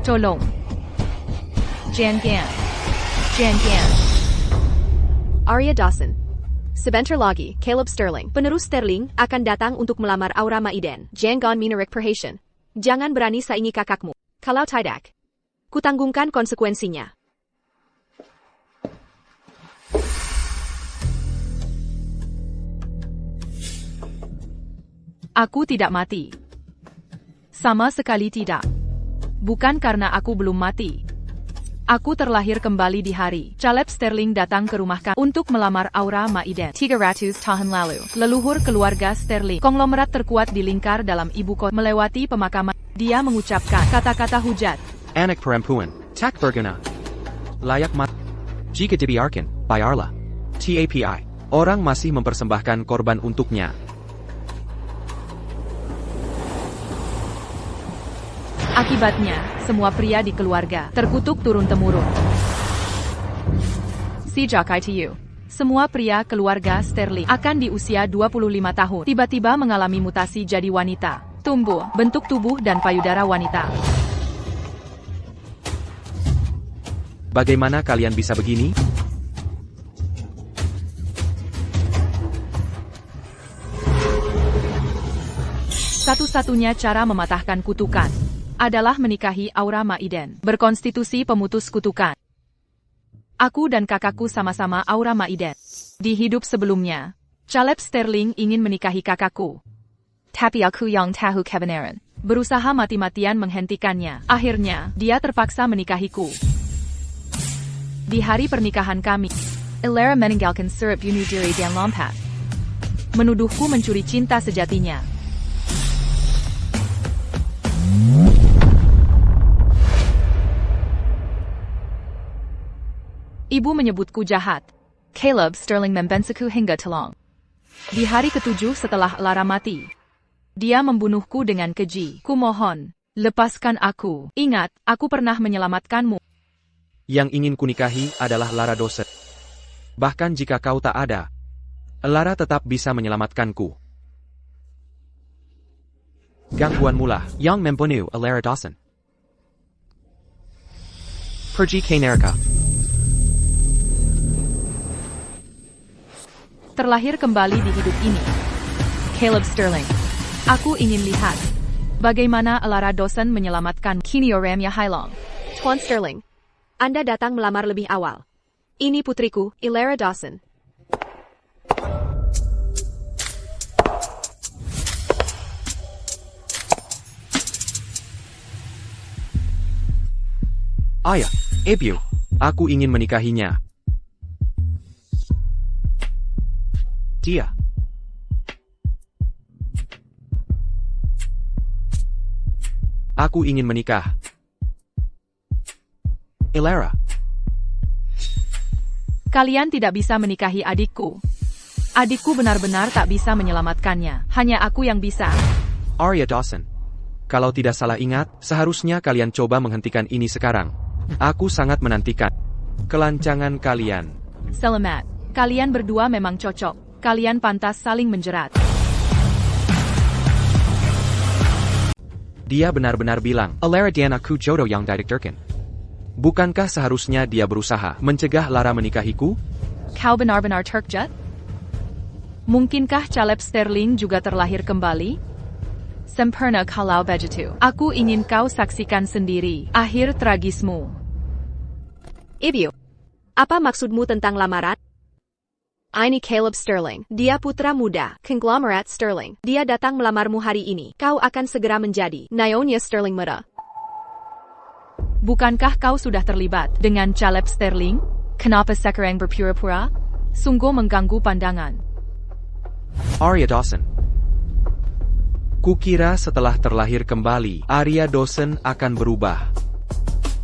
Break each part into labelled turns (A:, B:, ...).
A: Tolong. Jangan. Jangan.
B: Arya Dawson. Sebentar lagi, Caleb Sterling, penerus Sterling, akan datang untuk melamar Aura Maiden. Jangan menarik perhatian. Jangan berani saingi kakakmu. Kalau tidak, kutanggungan konsekuensinya.
A: Aku tidak mati. Sama sekali tidak. Bukan karena aku belum mati. Aku terlahir kembali di hari Caleb Sterling datang ke rumah kami untuk melamar Aura Maiden. 300 tahun lalu, leluhur keluarga Sterling, konglomerat terkuat di lingkar dalam ibu kota, melewati pemakaman. Dia mengucapkan kata-kata hujat.
C: Anak perempuan, tak berguna. Layak mati. Jika dibiarkan, bayarlah. TAPI. Orang masih mempersembahkan korban untuknya.
A: Akibatnya, semua pria di keluarga terkutuk turun-temurun. Sejak itu, semua pria keluarga Sterling akan di usia 25 tahun tiba-tiba mengalami mutasi jadi wanita, tumbuh, bentuk tubuh dan payudara wanita.
C: Bagaimana kalian bisa begini?
A: Satu-satunya cara mematahkan kutukan adalah menikahi Aura Maiden, berkonstitusi pemutus kutukan. Aku dan kakakku sama-sama Aura Maiden. Di hidup sebelumnya, Caleb Sterling ingin menikahi kakakku. Tapi aku yang tahu kebenaran, berusaha mati-matian menghentikannya. Akhirnya, dia terpaksa menikahiku. Di hari pernikahan kami, Elara meninggalkan sirup bunuh diri dan lompat. Menuduhku mencuri cinta sejatinya. Ibu menyebutku jahat. Caleb Sterling membensiku hingga telong. Di hari ketujuh setelah Lara mati, dia membunuhku dengan keji. Kumohon, lepaskan aku. Ingat, aku pernah menyelamatkanmu.
C: Yang ingin kunikahi adalah Lara Dawson. Bahkan jika kau tak ada, Lara tetap bisa menyelamatkanku. Gangguanmu lah yang membunuh Lara Dawson. Pergi ke neraka.
A: Terlahir kembali di hidup ini. Caleb Sterling. Aku ingin lihat bagaimana Lara Dawson menyelamatkan Kinioramya Hailong.
B: Tuan Sterling, Anda datang melamar lebih awal. Ini putriku, Elara Dawson.
C: Ayah, Ibu, aku ingin menikahinya. Dia. Aku ingin menikah. Elara.
A: Kalian tidak bisa menikahi adikku. Adikku benar-benar tak bisa menyelamatkannya. Hanya aku yang bisa.
C: Arya Dawson. Kalau tidak salah ingat, seharusnya kalian coba menghentikan ini sekarang. Aku sangat menantikan kelancangan kalian.
A: Selamat. Kalian berdua memang cocok. Kalian pantas saling menjerat.
C: Dia benar-benar bilang, Elara dan aku jodoh yang ditakdirkan. Bukankah seharusnya dia berusaha mencegah Lara menikahiku?
A: Kau benar-benar terkejut? Mungkinkah Caleb Sterling juga terlahir kembali? Sempurna kalau begitu. Aku ingin kau saksikan sendiri akhir tragismu.
B: Ibu, apa maksudmu tentang lamaran? Ini Caleb Sterling. Dia putra muda, konglomerat Sterling. Dia datang melamarmu hari ini. Kau akan segera menjadi Nyonya Sterling muda.
A: Bukankah kau sudah terlibat dengan Caleb Sterling? Kenapa sekarang berpura-pura? Sungguh mengganggu pandangan.
C: Arya Dawson. Kukira setelah terlahir kembali, Arya Dawson akan berubah.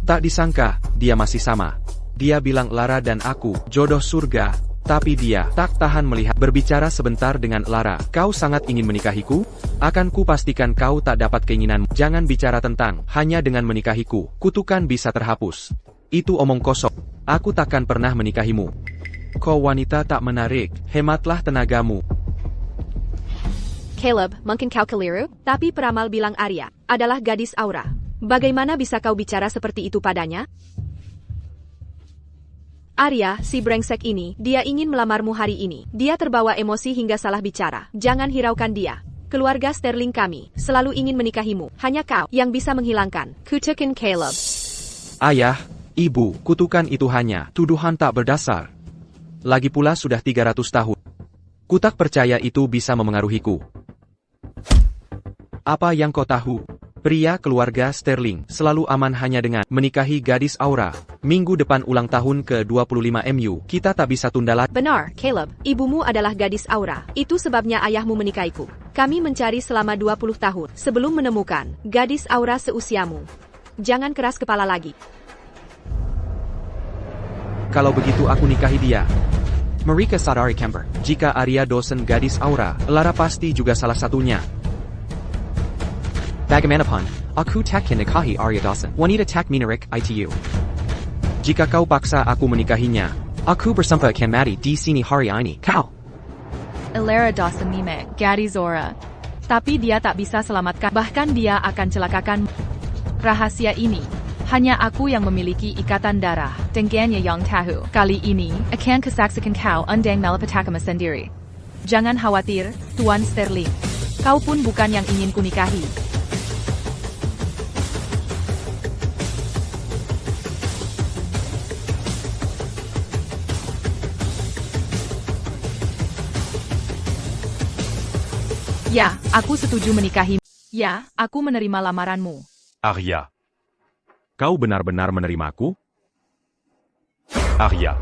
C: Tak disangka, dia masih sama. Dia bilang Lara dan aku jodoh surga. Tapi dia tak tahan melihat. Berbicara sebentar dengan Lara. Kau sangat ingin menikahiku? Akan ku pastikan kau tak dapat keinginanmu. Jangan bicara tentang hanya dengan menikahiku. Kutukan bisa terhapus. Itu omong kosong. Aku takkan pernah menikahimu. Kau wanita tak menarik. Hematlah tenagamu.
B: Caleb, mungkin kau keliru, tapi peramal bilang Arya adalah gadis Aura Bagaimana bisa kau bicara seperti itu padanya? Arya, si brengsek ini, dia ingin melamarmu hari ini. Dia terbawa emosi hingga salah bicara. Jangan hiraukan dia. Keluarga Sterling kami selalu ingin menikahimu. Hanya kau yang bisa menghilangkan kutukan Caleb.
C: Ayah, ibu, kutukan itu hanya tuduhan tak berdasar. Lagi pula sudah 300 tahun. Ku tak percaya itu bisa memengaruhiku. Apa yang kau tahu? Pria keluarga Sterling selalu aman hanya dengan menikahi gadis Aura. Minggu depan ulang tahun ke-25 MU, kita tak bisa tunda lagi.
B: Benar, Caleb. Ibumu adalah gadis Aura. Itu sebabnya ayahmu menikahiku. Kami mencari selama 20 tahun sebelum menemukan gadis Aura seusiamu. Jangan keras kepala lagi.
C: Kalau begitu aku nikahi dia. Mereka sadari Kemper. Jika Arya Dawson gadis Aura, Lara pasti juga salah satunya.
D: Bagaimanapun, aku takkan nikahi Arya Dawson. Wanita tak menarik itu.
C: Jika kau paksa aku menikahinya,
D: Aku bersumpah akan mati di sini hari ini. Kau.
A: Lara Dawson mime gadis Aura. Tapi dia tak bisa selamatkan. Bahkan dia akan celakakan. Rahasia ini hanya aku yang memiliki ikatan darah dengannya yang tahu. Kali ini akan kesaksikan kau undang malapetaka sendiri. Jangan khawatir, Tuan Sterling. Kau pun bukan yang ingin kunikahi. Ya, aku setuju menikahi. Ya, aku menerima lamaranmu.
E: Arya. Kau benar-benar menerimaku? Arya.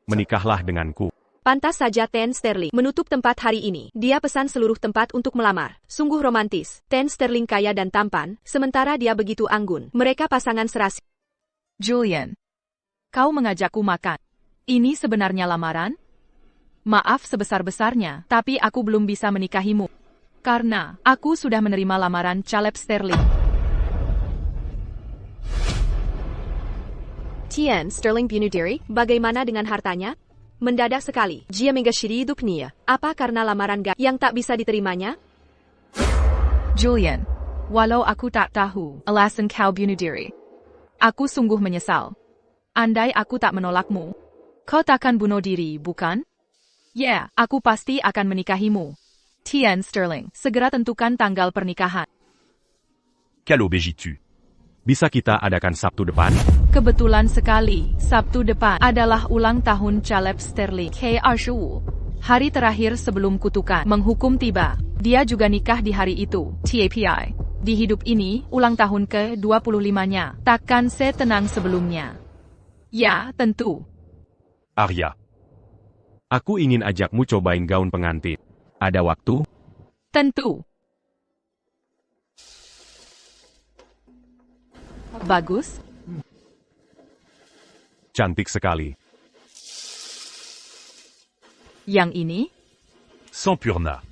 E: Menikahlah denganku.
B: Pantas saja Ten Sterling menutup tempat hari ini. Dia pesan seluruh tempat untuk melamar. Sungguh romantis. Ten Sterling kaya dan tampan, sementara dia begitu anggun. Mereka pasangan serasi.
A: Julian, kau mengajakku makan. Ini sebenarnya lamaran? Maaf sebesar-besarnya, tapi aku belum bisa menikahimu. Karena aku sudah menerima lamaran Caleb Sterling.
B: Tien Sterling bunuh diri, bagaimana dengan hartanya? Mendadak sekali, dia mengakhiri hidupnya. Apa karena lamaran yang tak bisa diterimanya?
A: Julian, walau aku tak tahu alasan kau bunuh diri, aku sungguh menyesal. Andai aku tak menolakmu, kau takkan bunuh diri, bukan? Ya, aku pasti akan menikahimu. Tien Sterling, segera tentukan tanggal pernikahan.
E: Quelle obéis-tu? Bisa kita adakan Sabtu depan?
A: Kebetulan sekali, Sabtu depan adalah ulang tahun Caleb Sterling K25. Hari terakhir sebelum kutukan menghukum tiba. Dia juga nikah di hari itu, TAPI. Di hidup ini, ulang tahun ke-25-nya, takkan setenang sebelumnya. Ya, tentu.
E: Arya. Aku ingin ajakmu cobain gaun pengantin. Ada waktu?
A: Tentu. Bagus.
E: Cantik sekali.
A: Yang ini?
E: Sampurna.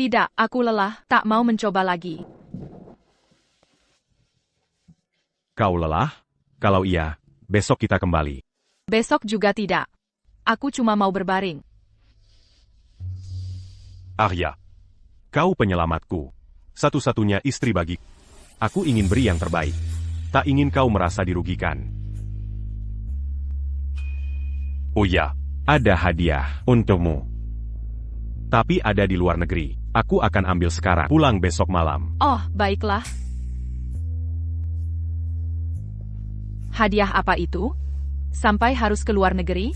A: Tidak, aku lelah, tak mau mencoba lagi.
E: Kau lelah? Kalau iya, besok kita kembali.
A: Besok juga tidak. Aku cuma mau berbaring.
E: Arya. Kau penyelamatku. Satu-satunya istri bagi. Aku ingin beri yang terbaik. Tak ingin kau merasa dirugikan. Oh ya, ada hadiah untukmu. Tapi ada di luar negeri. Aku akan ambil sekarang. Pulang besok malam.
A: Oh, baiklah. Hadiah apa itu? Sampai harus ke luar negeri?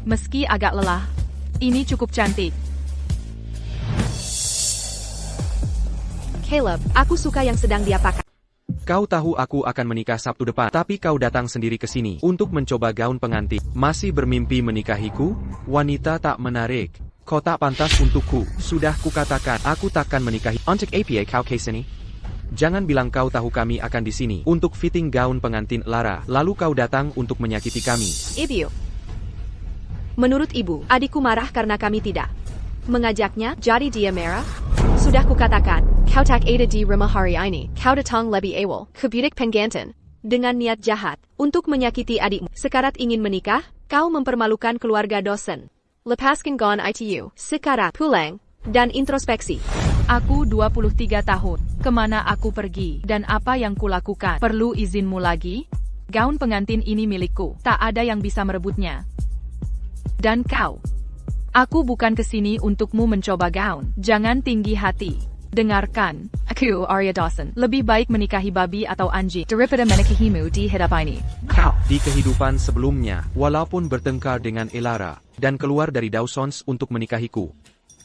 A: Meski agak lelah, ini cukup cantik.
B: Caleb, aku suka yang sedang dia pakai.
C: Kau tahu aku akan menikah Sabtu depan, tapi kau datang sendiri ke sini untuk mencoba gaun pengantin. Masih bermimpi menikahiku? Wanita tak menarik. Kau tak pantas untukku. Sudah kukatakan, aku takkan menikahi.
D: Untuk apa kau kesini?
C: Jangan bilang kau tahu kami akan di sini untuk fitting gaun pengantin Lara, lalu kau datang untuk menyakiti kami.
B: Ibu. Menurut ibu, adikku marah karena kami tidak mengajaknya, jadi dia marah? Sudah kukatakan, kau tak ada di rumah hari ini, kau datang lebih awal, ke butik penggantin, dengan niat jahat, untuk menyakiti adikmu. Sekarang ingin menikah, kau mempermalukan keluarga dosen. Lepaskan gaun itu, sekarang pulang, dan introspeksi.
A: Aku 23 tahun. Kemana aku pergi dan apa yang kulakukan? Perlu izinmu lagi? Gaun pengantin ini milikku. Tak ada yang bisa merebutnya. Dan kau. Aku bukan kesini untukmu mencoba gaun. Jangan tinggi hati. Dengarkan. Aku, Arya Dawson. Lebih baik menikahi babi atau anjing daripada menikahimu di hidup ini.
C: Kau. Di kehidupan sebelumnya, walaupun bertengkar dengan Elara, dan keluar dari Dawson's untuk menikahiku,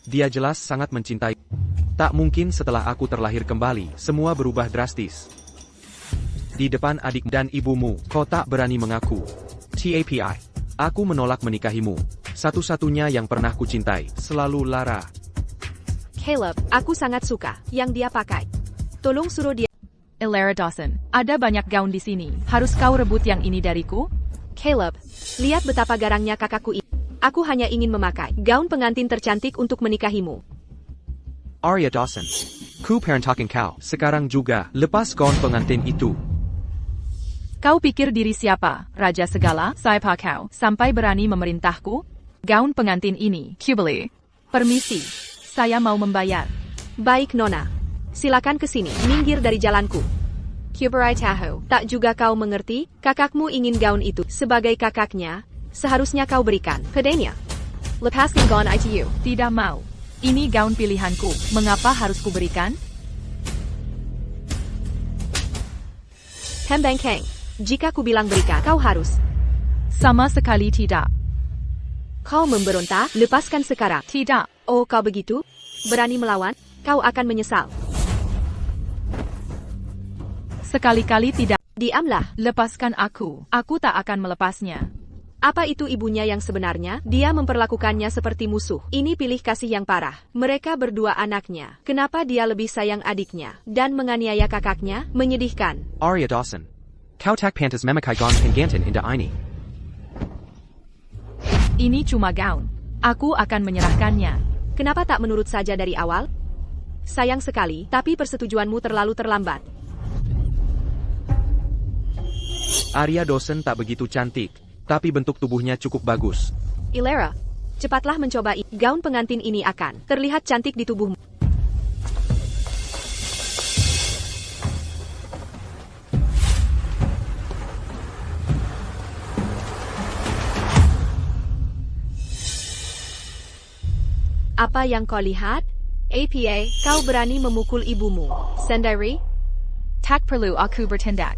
C: dia jelas sangat mencintai. Tak mungkin setelah aku terlahir kembali, semua berubah drastis. Di depan adik dan ibumu, kau tak berani mengaku. TAPI. Aku menolak menikahimu. Satu-satunya yang pernah kucintai, selalu Lara.
B: Caleb, aku sangat suka yang dia pakai. Tolong suruh dia.
A: Elara Dawson, ada banyak gaun di sini. Harus kau rebut yang ini dariku?
B: Caleb, lihat betapa garangnya kakakku ini. Aku hanya ingin memakai gaun pengantin tercantik untuk menikahimu.
C: Arya Dawson.
D: Ku parantakan kau.
C: Sekarang juga, lepas gaun pengantin itu.
A: Kau pikir diri siapa? Raja segala? Siapa kau? Sampai berani memerintahku? Gaun pengantin ini, Kubeli. Permisi. Saya mau membayar.
B: Baik Nona. Silakan ke sini, minggir dari jalanku. Kuberai tahu, tak juga kau mengerti? Kakakmu ingin gaun itu. Sebagai kakaknya, seharusnya kau berikan padanya. Lepaskan gaun itu.
A: Tidak mau. Ini gaun pilihanku. Mengapa harus kuberikan?
B: Hembang Kang. Jika ku bilang berikan, kau harus.
A: Sama sekali tidak.
B: Kau memberontak, lepaskan sekarang.
A: Tidak.
B: Oh, kau begitu? Berani melawan? Kau akan menyesal.
A: Sekali-kali tidak.
B: Diamlah.
A: Lepaskan aku. Aku tak akan melepasnya.
B: Apa itu ibunya yang sebenarnya? Dia memperlakukannya seperti musuh. Ini pilih kasih yang parah. Mereka berdua anaknya. Kenapa dia lebih sayang adiknya? Dan menganiaya kakaknya? Menyedihkan.
D: Arya Dawson. Kau tak pantas memakai gaun pengantin indah ini.
A: Ini cuma gaun. Aku akan menyerahkannya.
B: Kenapa tak menurut saja dari awal? Sayang sekali, tapi persetujuanmu terlalu terlambat.
C: Arya Dawson tak begitu cantik, tapi bentuk tubuhnya cukup bagus.
B: Elara, cepatlah mencoba gaun pengantin ini akan terlihat cantik di tubuhmu. Apa yang kau lihat? APA, kau berani memukul ibumu. Sendiri?
A: Tak perlu aku bertindak.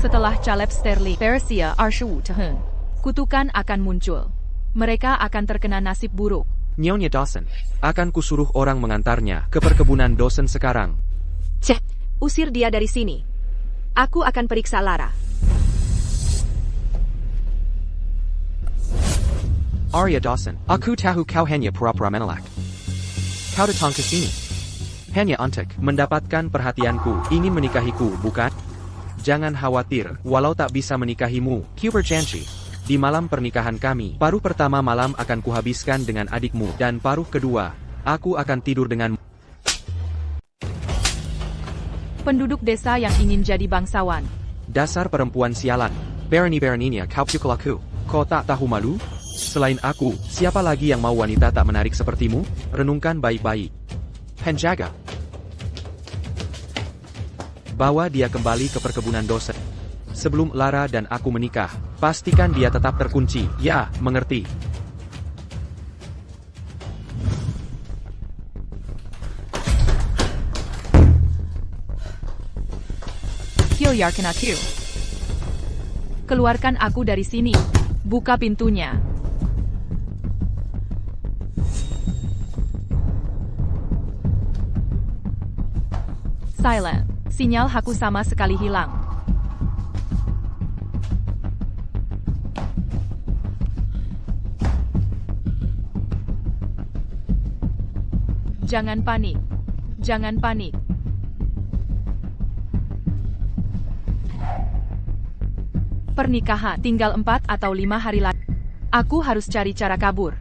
A: Setelah Caleb Sterling, Persia Arshu Tahun, kutukan akan muncul. Mereka akan terkena nasib buruk.
C: Nyonya Dawson, akan kusuruh orang mengantarnya ke perkebunan Dawson sekarang.
B: Cek, usir dia dari sini. Aku akan periksa Lara.
D: Arya Dawson. Aku tahu kau hanya pura-pura menolak. Kau datang ke sini hanya untuk
C: Mendapatkan perhatianku, ingin menikahiku, bukan? Jangan khawatir, walau tak bisa menikahimu,
D: ku berjanji.
C: di malam pernikahan kami, paruh pertama malam akan kuhabiskan dengan adikmu, dan paruh kedua, aku akan tidur denganmu.
A: Penduduk desa yang ingin jadi bangsawan.
C: Dasar perempuan sialan.
D: Berani-beraninya kau pukul aku.
C: Kau tak tahu malu? Selain aku, siapa lagi yang mau wanita tak menarik sepertimu? Renungkan baik-baik.
D: Penjaga.
C: Bawa dia kembali ke perkebunan Dawson. Sebelum Lara dan aku menikah, pastikan dia tetap terkunci. Ya, mengerti.
A: Hilayarkan aku. Keluarkan aku dari sini. Buka pintunya. Silent. Sinyal aku sama sekali hilang. Jangan panik. Jangan panik. Pernikahan tinggal 4 atau 5 hari lagi. Aku harus cari cara kabur.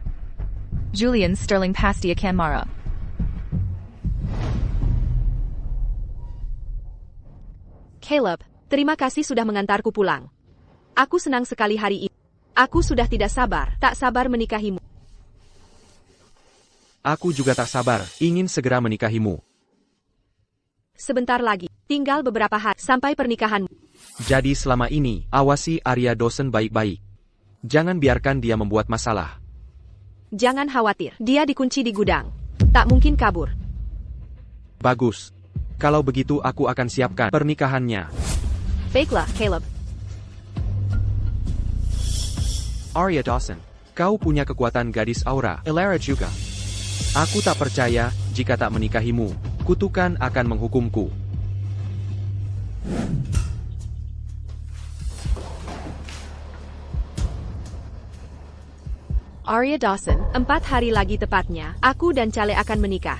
A: Julian Sterling pasti akan marah.
B: Caleb, terima kasih sudah mengantarku pulang. Aku senang sekali hari ini. Aku sudah tak sabar menikahimu.
C: Aku juga tak sabar, ingin segera menikahimu.
B: Sebentar lagi, tinggal beberapa hari sampai pernikahanmu.
C: Jadi selama ini, awasi Arya Dawson baik-baik. Jangan biarkan dia membuat masalah.
B: Jangan khawatir, dia dikunci di gudang. Tak mungkin kabur.
C: Bagus. Kalau begitu aku akan siapkan pernikahannya.
B: Baiklah, Caleb.
C: Arya Dawson, kau punya kekuatan gadis aura, Elara juga. Aku tak percaya, jika tak menikahimu, kutukan akan menghukumku.
B: Arya Dawson, 4 hari lagi tepatnya, aku dan Cale akan menikah.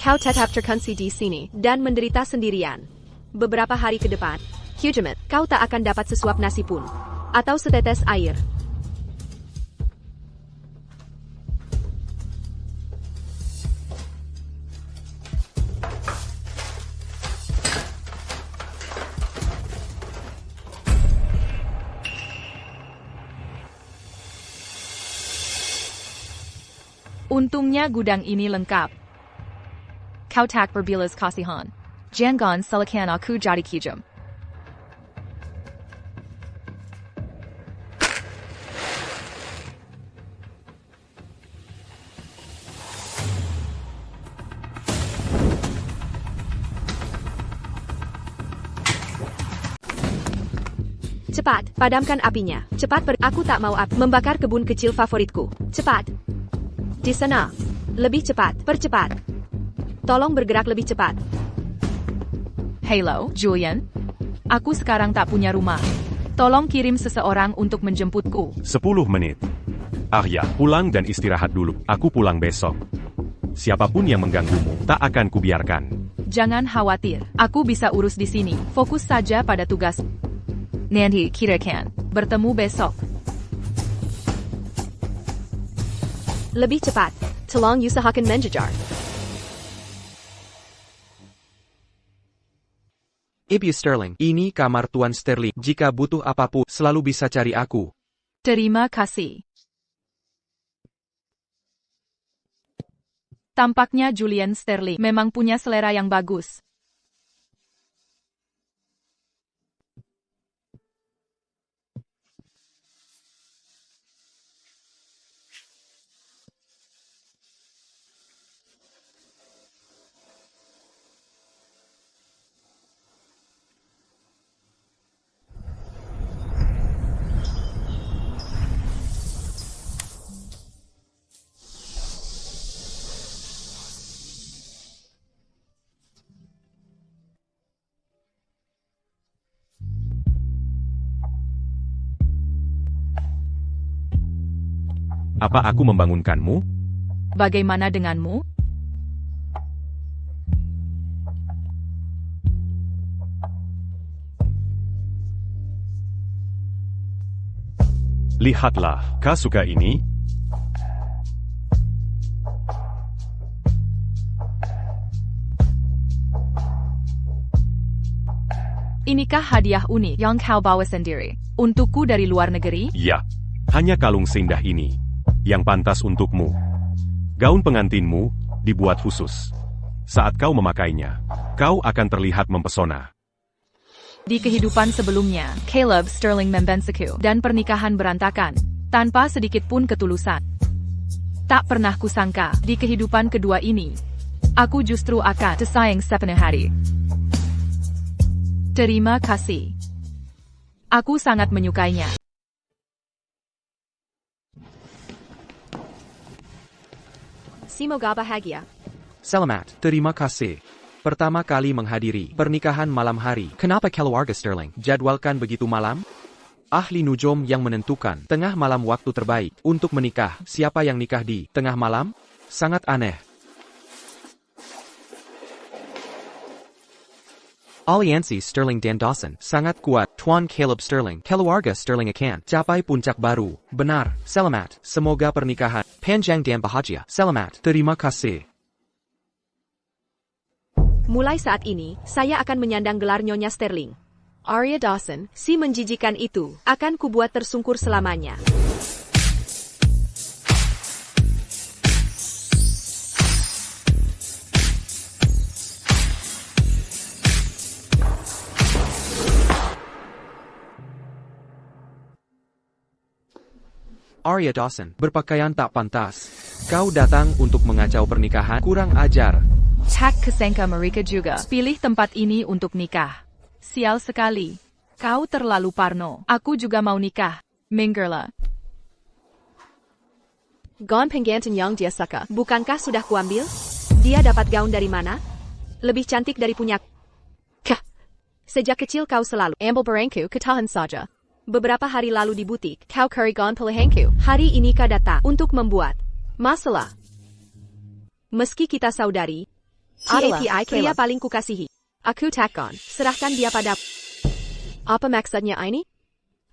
B: Kau tetap terkunci di sini, dan menderita sendirian. Beberapa hari ke depan, Hujamet, kau tak akan dapat sesuap nasi pun. Atau setetes air.
A: Untungnya gudang ini lengkap. Kau tak berbilas kasihan. Jangan salahkan aku jadi kejam.
B: Cepat, padamkan apinya. Cepat aku tak mau api membakar kebun kecil favoritku. Cepat. Di sana. Lebih cepat, percepat. Tolong bergerak lebih cepat.
A: Hello, Julian. Aku sekarang tak punya rumah. Tolong kirim seseorang untuk menjemputku.
E: 10 menit. Arya, pulang dan istirahat dulu. Aku pulang besok. Siapapun yang mengganggumu, tak akan kubiarkan.
A: Jangan khawatir, aku bisa urus di sini. Fokus saja pada tugas. Nanti kita akan bertemu besok.
B: Lebih cepat. Tolong usahakan menjejar.
C: Ibu Sterling, ini kamar Tuan Sterling. Jika butuh apapun, selalu bisa cari aku.
A: Terima kasih. Tampaknya Julian Sterling memang punya selera yang bagus.
E: Apa aku membangunkanmu?
A: Bagaimana denganmu?
E: Lihatlah, kau suka ini?
A: Inikah hadiah unik yang kau bawa sendiri? Untukku dari luar negeri?
E: Ya, hanya kalung seindah ini yang pantas untukmu. Gaun pengantinmu dibuat khusus. Saat kau memakainya, kau akan terlihat mempesona.
A: Di kehidupan sebelumnya, Caleb Sterling membensiku dan pernikahan berantakan, tanpa sedikit pun ketulusan. Tak pernah kusangka, di kehidupan kedua ini, aku justru akan disayang sepenuh hati. Terima kasih. Aku sangat menyukainya.
B: Semoga bahagia.
C: Selamat, terima kasih. Pertama kali menghadiri pernikahan malam hari.
D: Kenapa keluarga Sterling?
C: Jadwalkan begitu malam? Ahli nujum yang menentukan tengah malam waktu terbaik untuk menikah. Siapa yang nikah di tengah malam? Sangat aneh.
D: Aliansi Sterling dan Dawson.
C: Sangat kuat.
D: Tuan Caleb Sterling. Keluarga Sterling akan
C: Capai puncak baru. Benar.
D: selamat.
C: Semoga pernikahan.
D: Panjang dan bahagia. Selamat.
C: Terima kasih.
B: Mulai saat ini, saya akan menyandang gelar Nyonya Sterling. Arya Dawson, si menjijikan itu, akan kubuat tersungkur selamanya.
D: Arya Dawson.
C: Berpakaian tak pantas. Kau datang untuk mengacau pernikahan? Kurang ajar.
A: Tak kesangka mereka juga pilih tempat ini untuk nikah. Sial sekali. Kau terlalu parno. Aku juga mau nikah. Minggirlah.
B: Gaun penggantin yang dia suka. Bukankah sudah kuambil? Dia dapat gaun dari mana? Lebih cantik dari punya. Kah. Sejak kecil kau selalu ambil barangku, ketahan saja. Beberapa hari lalu di butik, kau cari gaun pilihanku. Hari ini kau datang untuk membuat masalah. Meski kita saudari, adalah pria paling kukasihi. Aku takkan serahkan dia pada. Apa maksudnya ini?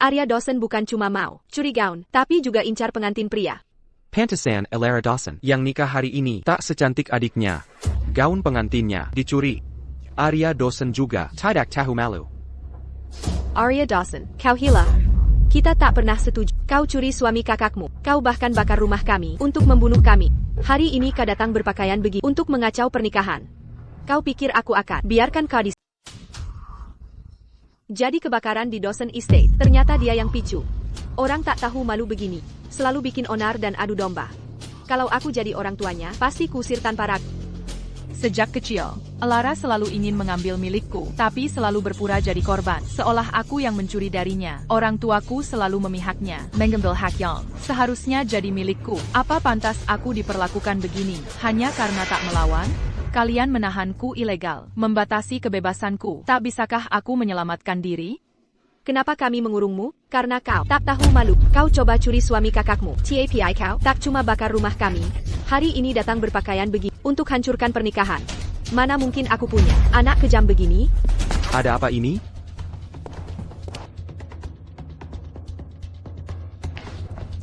B: Arya Dawson bukan cuma mau curi gaun, tapi juga incar pengantin pria.
D: Pantesan Elara Dawson.
C: Yang nikah hari ini tak secantik adiknya. Gaun pengantinnya dicuri. Arya Dawson juga.
D: Tidak tahu malu.
B: Arya Dawson, kau hila. Kita tak pernah setuju. Kau curi suami kakakmu. Kau bahkan bakar rumah kami untuk membunuh kami. Hari ini kau datang berpakaian begitu untuk mengacau pernikahan. Kau pikir aku akan biarkan kau di... Jadi kebakaran di Dawson Estate, ternyata dia yang picu. Orang tak tahu malu begini, selalu bikin onar dan adu domba. Kalau aku jadi orang tuanya, pasti kusir tanpa ragu.
A: Sejak kecil, Elara selalu ingin mengambil milikku, tapi selalu berpura jadi korban, seolah aku yang mencuri darinya. Orang tuaku selalu memihaknya, mengambil hak yang seharusnya jadi milikku. Apa pantas aku diperlakukan begini, hanya karena tak melawan? Kalian menahanku ilegal, membatasi kebebasanku. Tak bisakah aku menyelamatkan diri?
B: Kenapa kami mengurungmu? Karena kau tak tahu malu. Kau coba curi suami kakakmu. Tapi kau tak cuma bakar rumah kami. Hari ini datang berpakaian begitu untuk hancurkan pernikahan. Mana mungkin aku punya anak kejam begini?
C: Ada apa ini?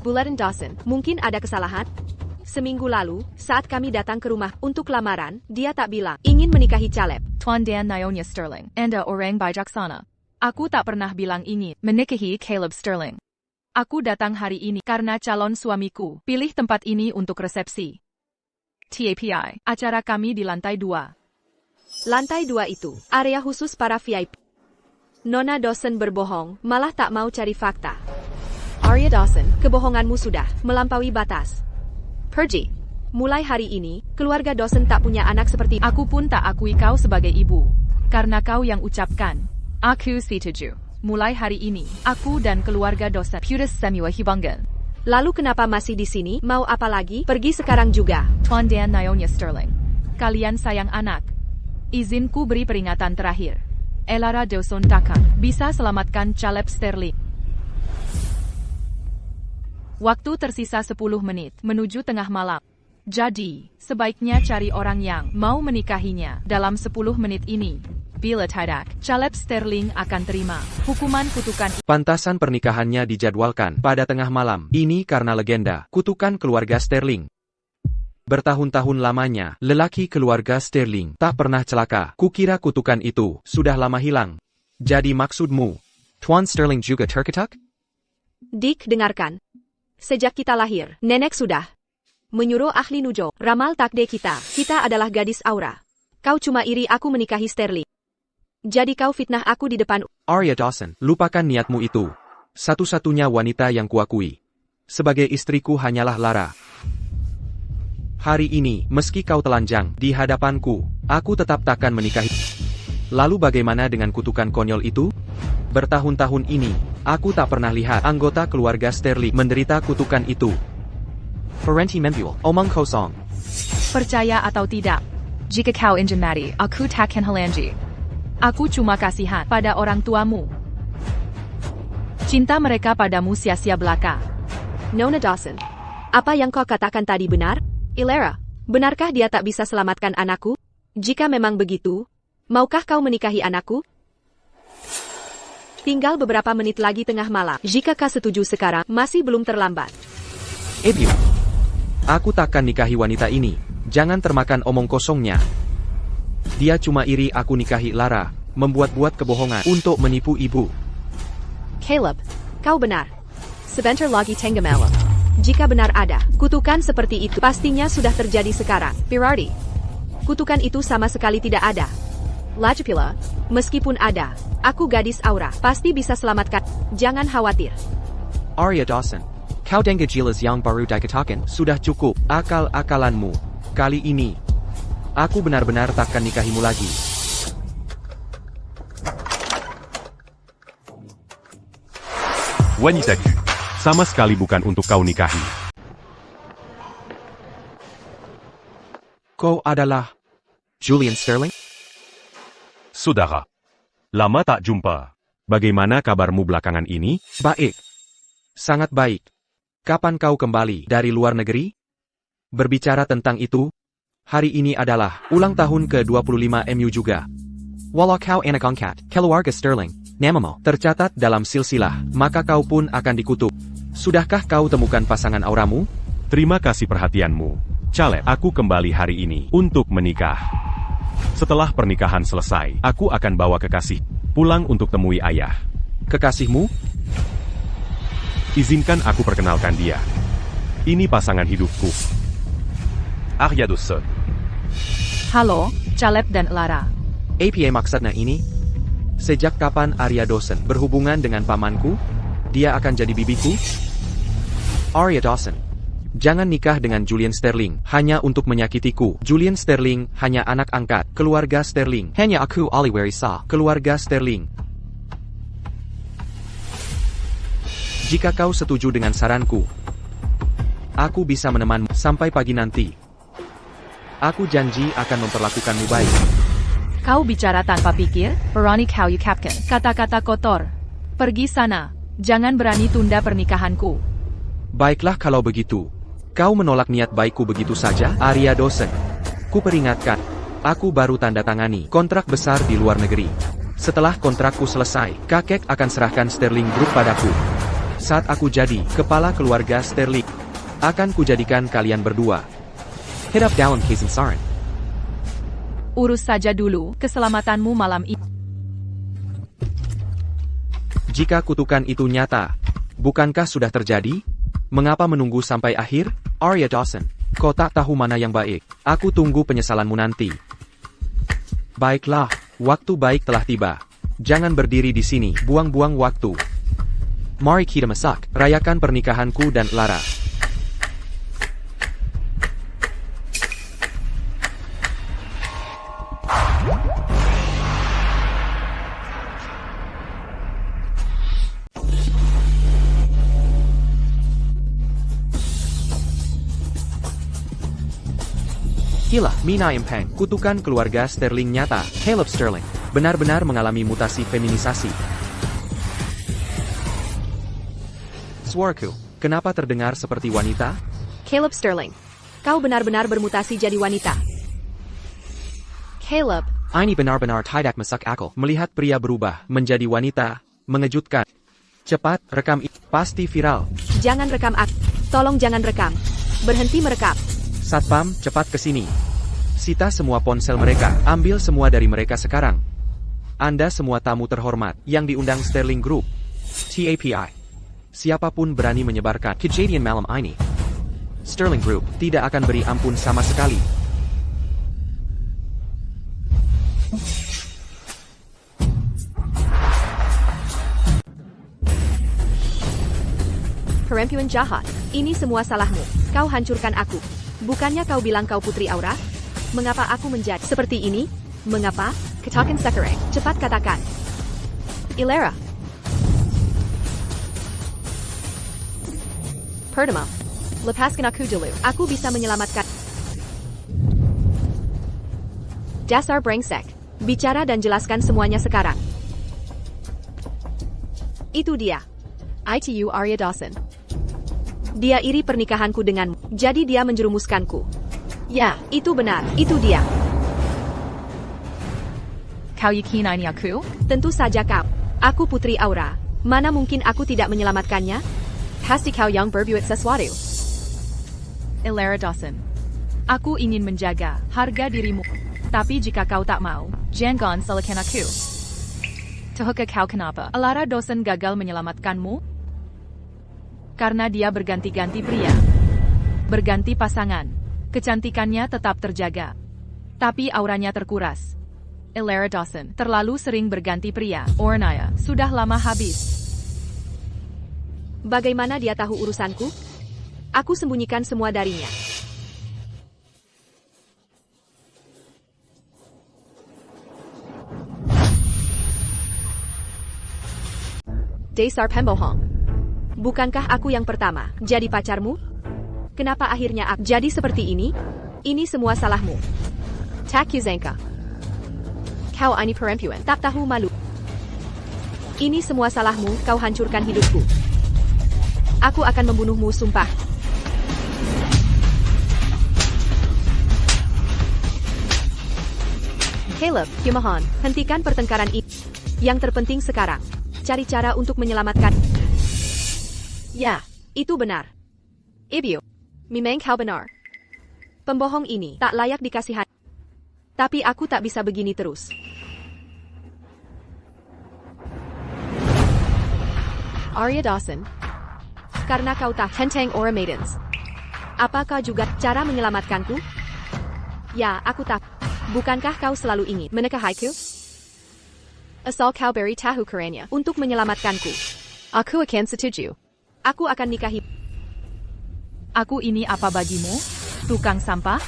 B: Bulletin Dawson, mungkin ada kesalahan? Seminggu lalu, saat kami datang ke rumah untuk lamaran, dia tak bilang ingin menikahi Caleb.
A: Tuan dan Nyonya Sterling, Anda orang bijaksana. Aku tak pernah bilang ingin menikahi Caleb Sterling. Aku datang hari ini karena calon suamiku pilih tempat ini untuk resepsi. TAPI, acara kami di lantai 2.
B: Lantai 2 itu, area khusus para VIP. Nona Dawson berbohong, malah tak mau cari fakta. Arya Dawson, kebohonganmu sudah melampaui batas. Pergi. Mulai hari ini, keluarga Dawson tak punya anak seperti
A: aku pun tak akui kau sebagai ibu. Karena kau yang ucapkan. Aku setuju. Mulai hari ini, aku dan keluarga Dawson putus semua hubungan.
B: Lalu kenapa masih di sini? Mau apa lagi? Pergi sekarang juga.
A: Tuan dan Nyonya Sterling. Kalian sayang anak. Izinku beri peringatan terakhir. Elara Dawson takkan bisa selamatkan Caleb Sterling. Waktu tersisa 10 menit menuju tengah malam. Jadi, sebaiknya cari orang yang mau menikahinya dalam 10 menit ini. Bila tidak, Caleb Sterling akan terima hukuman kutukan.
C: Pantasan pernikahannya dijadwalkan pada tengah malam. Ini karena legenda kutukan keluarga Sterling. Bertahun-tahun lamanya, lelaki keluarga Sterling tak pernah celaka. Kukira kutukan itu sudah lama hilang. Jadi maksudmu,
D: Tuan Sterling juga terketuk?
B: Dick, dengarkan. Sejak kita lahir, nenek sudah menyuruh ahli nujo, ramal takdir kita. Kita adalah gadis aura. Kau cuma iri aku menikahi Sterling. Jadi kau fitnah aku di depan.
D: Arya Dawson,
C: lupakan niatmu itu. Satu-satunya wanita yang kuakui sebagai istriku hanyalah Lara. Hari ini, meski kau telanjang di hadapanku, aku tetap takkan menikahi. Lalu bagaimana dengan kutukan konyol itu? Bertahun-tahun ini, aku tak pernah lihat anggota keluarga Sterling menderita kutukan itu.
D: Parenti membual, omong kosong.
A: Percaya atau tidak, jika kau ingin mati, aku takkan halangi. Aku cuma kasihan pada orang tuamu. Cinta mereka padamu sia-sia belaka.
B: Nona Dawson, apa yang kau katakan tadi benar? Elara, benarkah dia tak bisa selamatkan anakku? Jika memang begitu, Maukah kau menikahi anakku? Tinggal beberapa menit lagi tengah malam. Jika kau setuju sekarang, masih belum terlambat.
C: Ebiu. Aku takkan nikahi wanita ini. Jangan termakan omong kosongnya. Dia cuma iri aku nikahi Lara, membuat-buat kebohongan untuk menipu ibu.
B: Caleb, kau benar. Sebentar lagi tengah malam. Jika benar ada kutukan seperti itu, pastinya sudah terjadi sekarang. Berarti, kutukan itu sama sekali tidak ada. Lagi pula, meskipun ada, aku gadis Aura, pasti bisa selamatkan. Jangan khawatir.
D: Arya Dawson, kau dengar jelas yang baru dikatakan?
C: Sudah cukup akal-akalanmu. Kali ini, aku benar-benar takkan nikahimu lagi.
E: Wanitaku, sama sekali bukan untuk kau nikahi.
C: Kau adalah
D: Julian Sterling?
E: Saudara, lama tak jumpa. Bagaimana kabarmu belakangan ini?
C: baik. Sangat baik. Kapan kau kembali dari luar negeri? Berbicara tentang itu, hari ini adalah ulang tahun ke-25 MU juga.
D: Walau kau anak angkat, keluarga Sterling, namamu
C: Tercatat dalam silsilah, maka kau pun akan dikutuk. Sudahkah kau temukan pasangan auramu?
E: Terima kasih perhatianmu. Caleb, aku kembali hari ini untuk menikah. Setelah pernikahan selesai, aku akan bawa kekasih pulang untuk temui ayah.
C: Kekasihmu?
E: Izinkan aku perkenalkan dia. Ini pasangan hidupku. Arya Dawson.
A: Halo, Caleb dan Lara.
C: Apa maksudnya ini? Sejak kapan Arya Dawson berhubungan dengan pamanku? Dia akan jadi bibiku?
D: Arya Dawson.
C: Jangan nikah dengan Julian Sterling, hanya untuk menyakitiku. Julian Sterling hanya anak angkat, keluarga Sterling.
D: Hanya aku Oliweri Sa.
C: Keluarga Sterling. Jika kau setuju dengan saranku, aku bisa menemanmu sampai pagi nanti. Aku janji akan memperlakukanmu baik.
A: Kau bicara tanpa pikir, berani kau ucapkan kata-kata kotor. Pergi sana, jangan berani tunda pernikahanku.
C: Baiklah kalau begitu. Kau menolak niat baikku begitu saja, Arya Dawson. Ku peringatkan, aku baru tanda tangani kontrak besar di luar negeri. Setelah kontrakku selesai, kakek akan serahkan Sterling Group padaku. Saat aku jadi kepala keluarga Sterling, akan kujadikan kalian berdua.
D: Hit up dalam kesensaran.
A: Urus saja dulu keselamatanmu malam ini.
C: Jika kutukan itu nyata, bukankah sudah terjadi? Mengapa menunggu sampai akhir?
D: Arya Dawson.
C: Kau tak tahu mana yang baik. Aku tunggu penyesalanmu nanti. Baiklah, waktu baik telah tiba. Jangan berdiri di sini, buang-buang waktu.
D: Mari kita masak.
C: Rayakan pernikahanku dan Lara.
D: Gila, Mina Impeng.
C: Kutukan keluarga Sterling nyata.
D: Caleb Sterling.
C: Benar-benar mengalami mutasi feminisasi.
D: Suaraku.
C: Kenapa terdengar seperti wanita?
B: Caleb Sterling, kau benar-benar bermutasi jadi wanita. Caleb,
D: Ini benar-benar tidak masuk akal.
C: Melihat pria berubah menjadi wanita, mengejutkan. Cepat, rekam itu. Pasti viral.
B: jangan rekam aku. Tolong jangan rekam. Berhenti merekam.
C: Satpam, cepat ke sini. Sita semua ponsel mereka. Ambil semua dari mereka sekarang. Anda semua tamu terhormat yang diundang Sterling Group.
D: TAPI.
C: Siapapun berani menyebarkan
D: Kejadian malam ini. Sterling Group.
C: tidak akan beri ampun sama sekali.
B: Perempuan jahat, ini semua salahmu. Kau hancurkan aku. Bukannya kau bilang kau putri Aura? Mengapa aku menjadi seperti ini? Mengapa? Katakan sekarang. Cepat katakan. Ilera. Pertama, lepaskan aku dulu. Aku bisa menyelamatkan. Dasar brengsek. Bicara dan jelaskan semuanya sekarang. Itu dia. ITU Arya Dawson. Dia iri pernikahanku denganmu, jadi dia menjerumuskanku. Ya, itu benar, itu dia.
A: kau yakini aku?
B: Tentu saja kau. Aku Putri Aura. Mana mungkin aku tidak menyelamatkannya? Pasti kau yang berbuat sesuatu.
A: Elara Dawson. Aku ingin menjaga harga dirimu. Tapi jika kau tak mau, jangan salahkan aku. Tahukah kau kenapa Elara Dawson gagal menyelamatkanmu? Karena dia berganti-ganti pria. Berganti pasangan. Kecantikannya tetap terjaga. Tapi auranya terkuras. Elara Dawson terlalu sering berganti pria. Ornaya sudah lama habis.
B: Bagaimana dia tahu urusanku? Aku sembunyikan semua darinya. Dasar pembohong. Bukankah aku yang pertama jadi pacarmu? Kenapa akhirnya aku jadi seperti ini? Ini semua salahmu. Tak Yuzanka. Kau ini perempuan tak tahu malu. Ini semua salahmu, kau hancurkan hidupku. Aku akan membunuhmu, sumpah. Caleb, Kumohon, hentikan pertengkaran ini. Yang terpenting sekarang, cari cara untuk menyelamatkan. Ya, itu benar. Ibu, memang kau benar. Pembohong ini tak layak dikasihan. Tapi aku tak bisa begini terus. Arya Dawson, karena kau tak henteng Aura Maidens. Apakah juga cara menyelamatkanku? Ya, aku tak. Bukankah kau selalu ingin menikahiku? Asal kau beri tahu caranya untuk menyelamatkanku. Aku akan setuju. Aku akan nikahi.
A: Aku ini apa bagimu? Tukang sampah?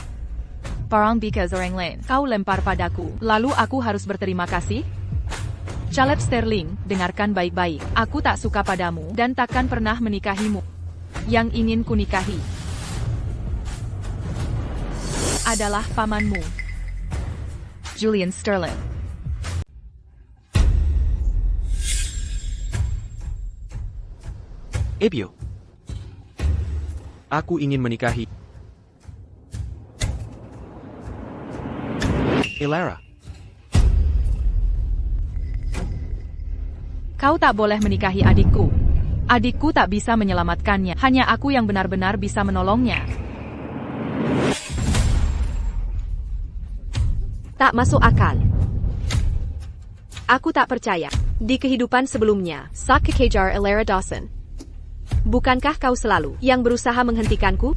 A: Parang because orang lain kau lempar padaku, lalu aku harus berterima kasih? Caleb Sterling, dengarkan baik-baik. Aku tak suka padamu dan takkan pernah menikahimu. Yang ingin kunikahi adalah pamanmu, Julian Sterling.
C: Ibu. Aku ingin menikahi Elara.
A: Kau tak boleh menikahi adikku. Adikku tak bisa menyelamatkannya. Hanya aku yang benar-benar bisa menolongnya.
B: Tak masuk akal. Aku tak percaya. Di kehidupan sebelumnya, saat kekejar Elara Dawson. Bukankah kau selalu yang berusaha menghentikanku?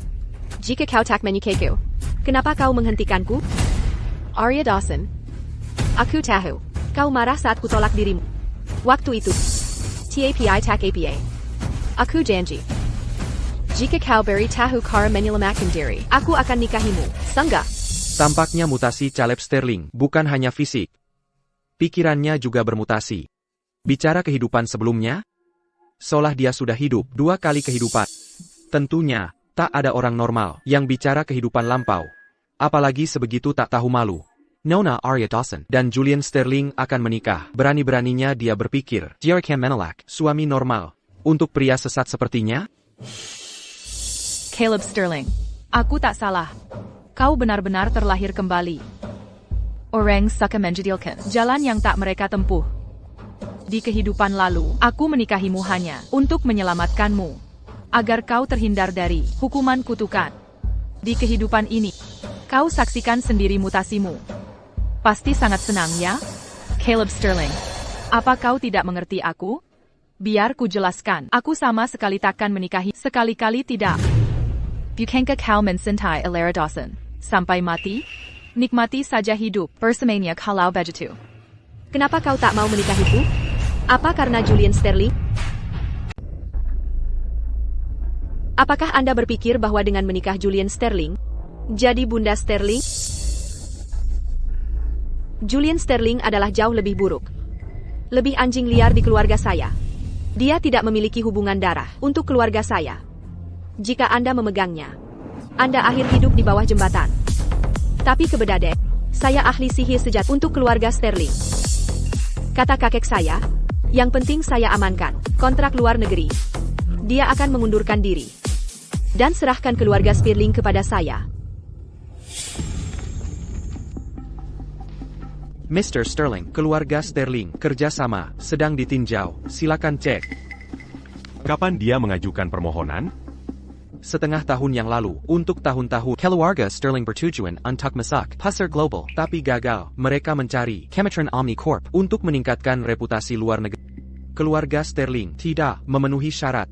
B: Jika kau tak menyukaiku, kenapa kau menghentikanku? Arya Dawson. Aku tahu. Kau marah saat kutolak dirimu. Waktu itu. TAPI tak APA. Aku janji. Jika kau beri tahu cara menyelamatkan diri, aku akan nikahimu. Sangga.
C: Tampaknya mutasi Caleb Sterling bukan hanya fisik. Pikirannya juga bermutasi. Bicara kehidupan sebelumnya, seolah dia sudah hidup 2 kali kehidupan. Tentunya, tak ada orang normal yang bicara kehidupan lampau. Apalagi sebegitu tak tahu malu. Nona Arya Dawson dan Julian Sterling akan menikah. Berani-beraninya dia berpikir, Jericho menolak suami normal. Untuk pria sesat sepertinya?
A: Caleb Sterling. Aku tak salah. Kau benar-benar terlahir kembali. Orang suka menjadilkan jalan yang tak mereka tempuh. Di kehidupan lalu, aku menikahimu hanya untuk menyelamatkanmu. Agar kau terhindar dari hukuman kutukan. Di kehidupan ini, kau saksikan sendiri mutasimu. Pasti sangat senang ya? Caleb Sterling. Apa kau tidak mengerti aku? Biar ku jelaskan. Aku sama sekali takkan menikahi. Sekali-kali tidak. Bukankah kau mencintai Elara Dawson sampai mati? Nikmati saja hidup bersamanya kalau begitu.
B: Kenapa kau tak mau menikahiku? Apa karena Julian Sterling? Apakah Anda berpikir bahwa dengan menikah Julian Sterling, jadi Bunda Sterling? Julian Sterling adalah jauh lebih buruk. Lebih anjing liar di keluarga saya. Dia tidak memiliki hubungan darah untuk keluarga saya. Jika Anda memegangnya, Anda akhir hidup di bawah jembatan. Tapi kebedade, saya ahli sihir sejati untuk keluarga Sterling. Kata kakek saya, yang penting saya amankan kontrak luar negeri. Dia akan mengundurkan diri dan serahkan keluarga Sterling kepada saya.
D: Mr. Sterling,
C: Keluarga Sterling, kerjasama, sedang ditinjau, silakan cek.
E: Kapan dia mengajukan permohonan?
C: Setengah tahun yang lalu, untuk tahun-tahun.
D: Keluarga Sterling bertujuan untuk masuk pasar global.
C: Tapi gagal, mereka mencari
D: Chemtron Omnicorp
C: untuk meningkatkan reputasi luar negeri. Keluarga Sterling tidak memenuhi syarat.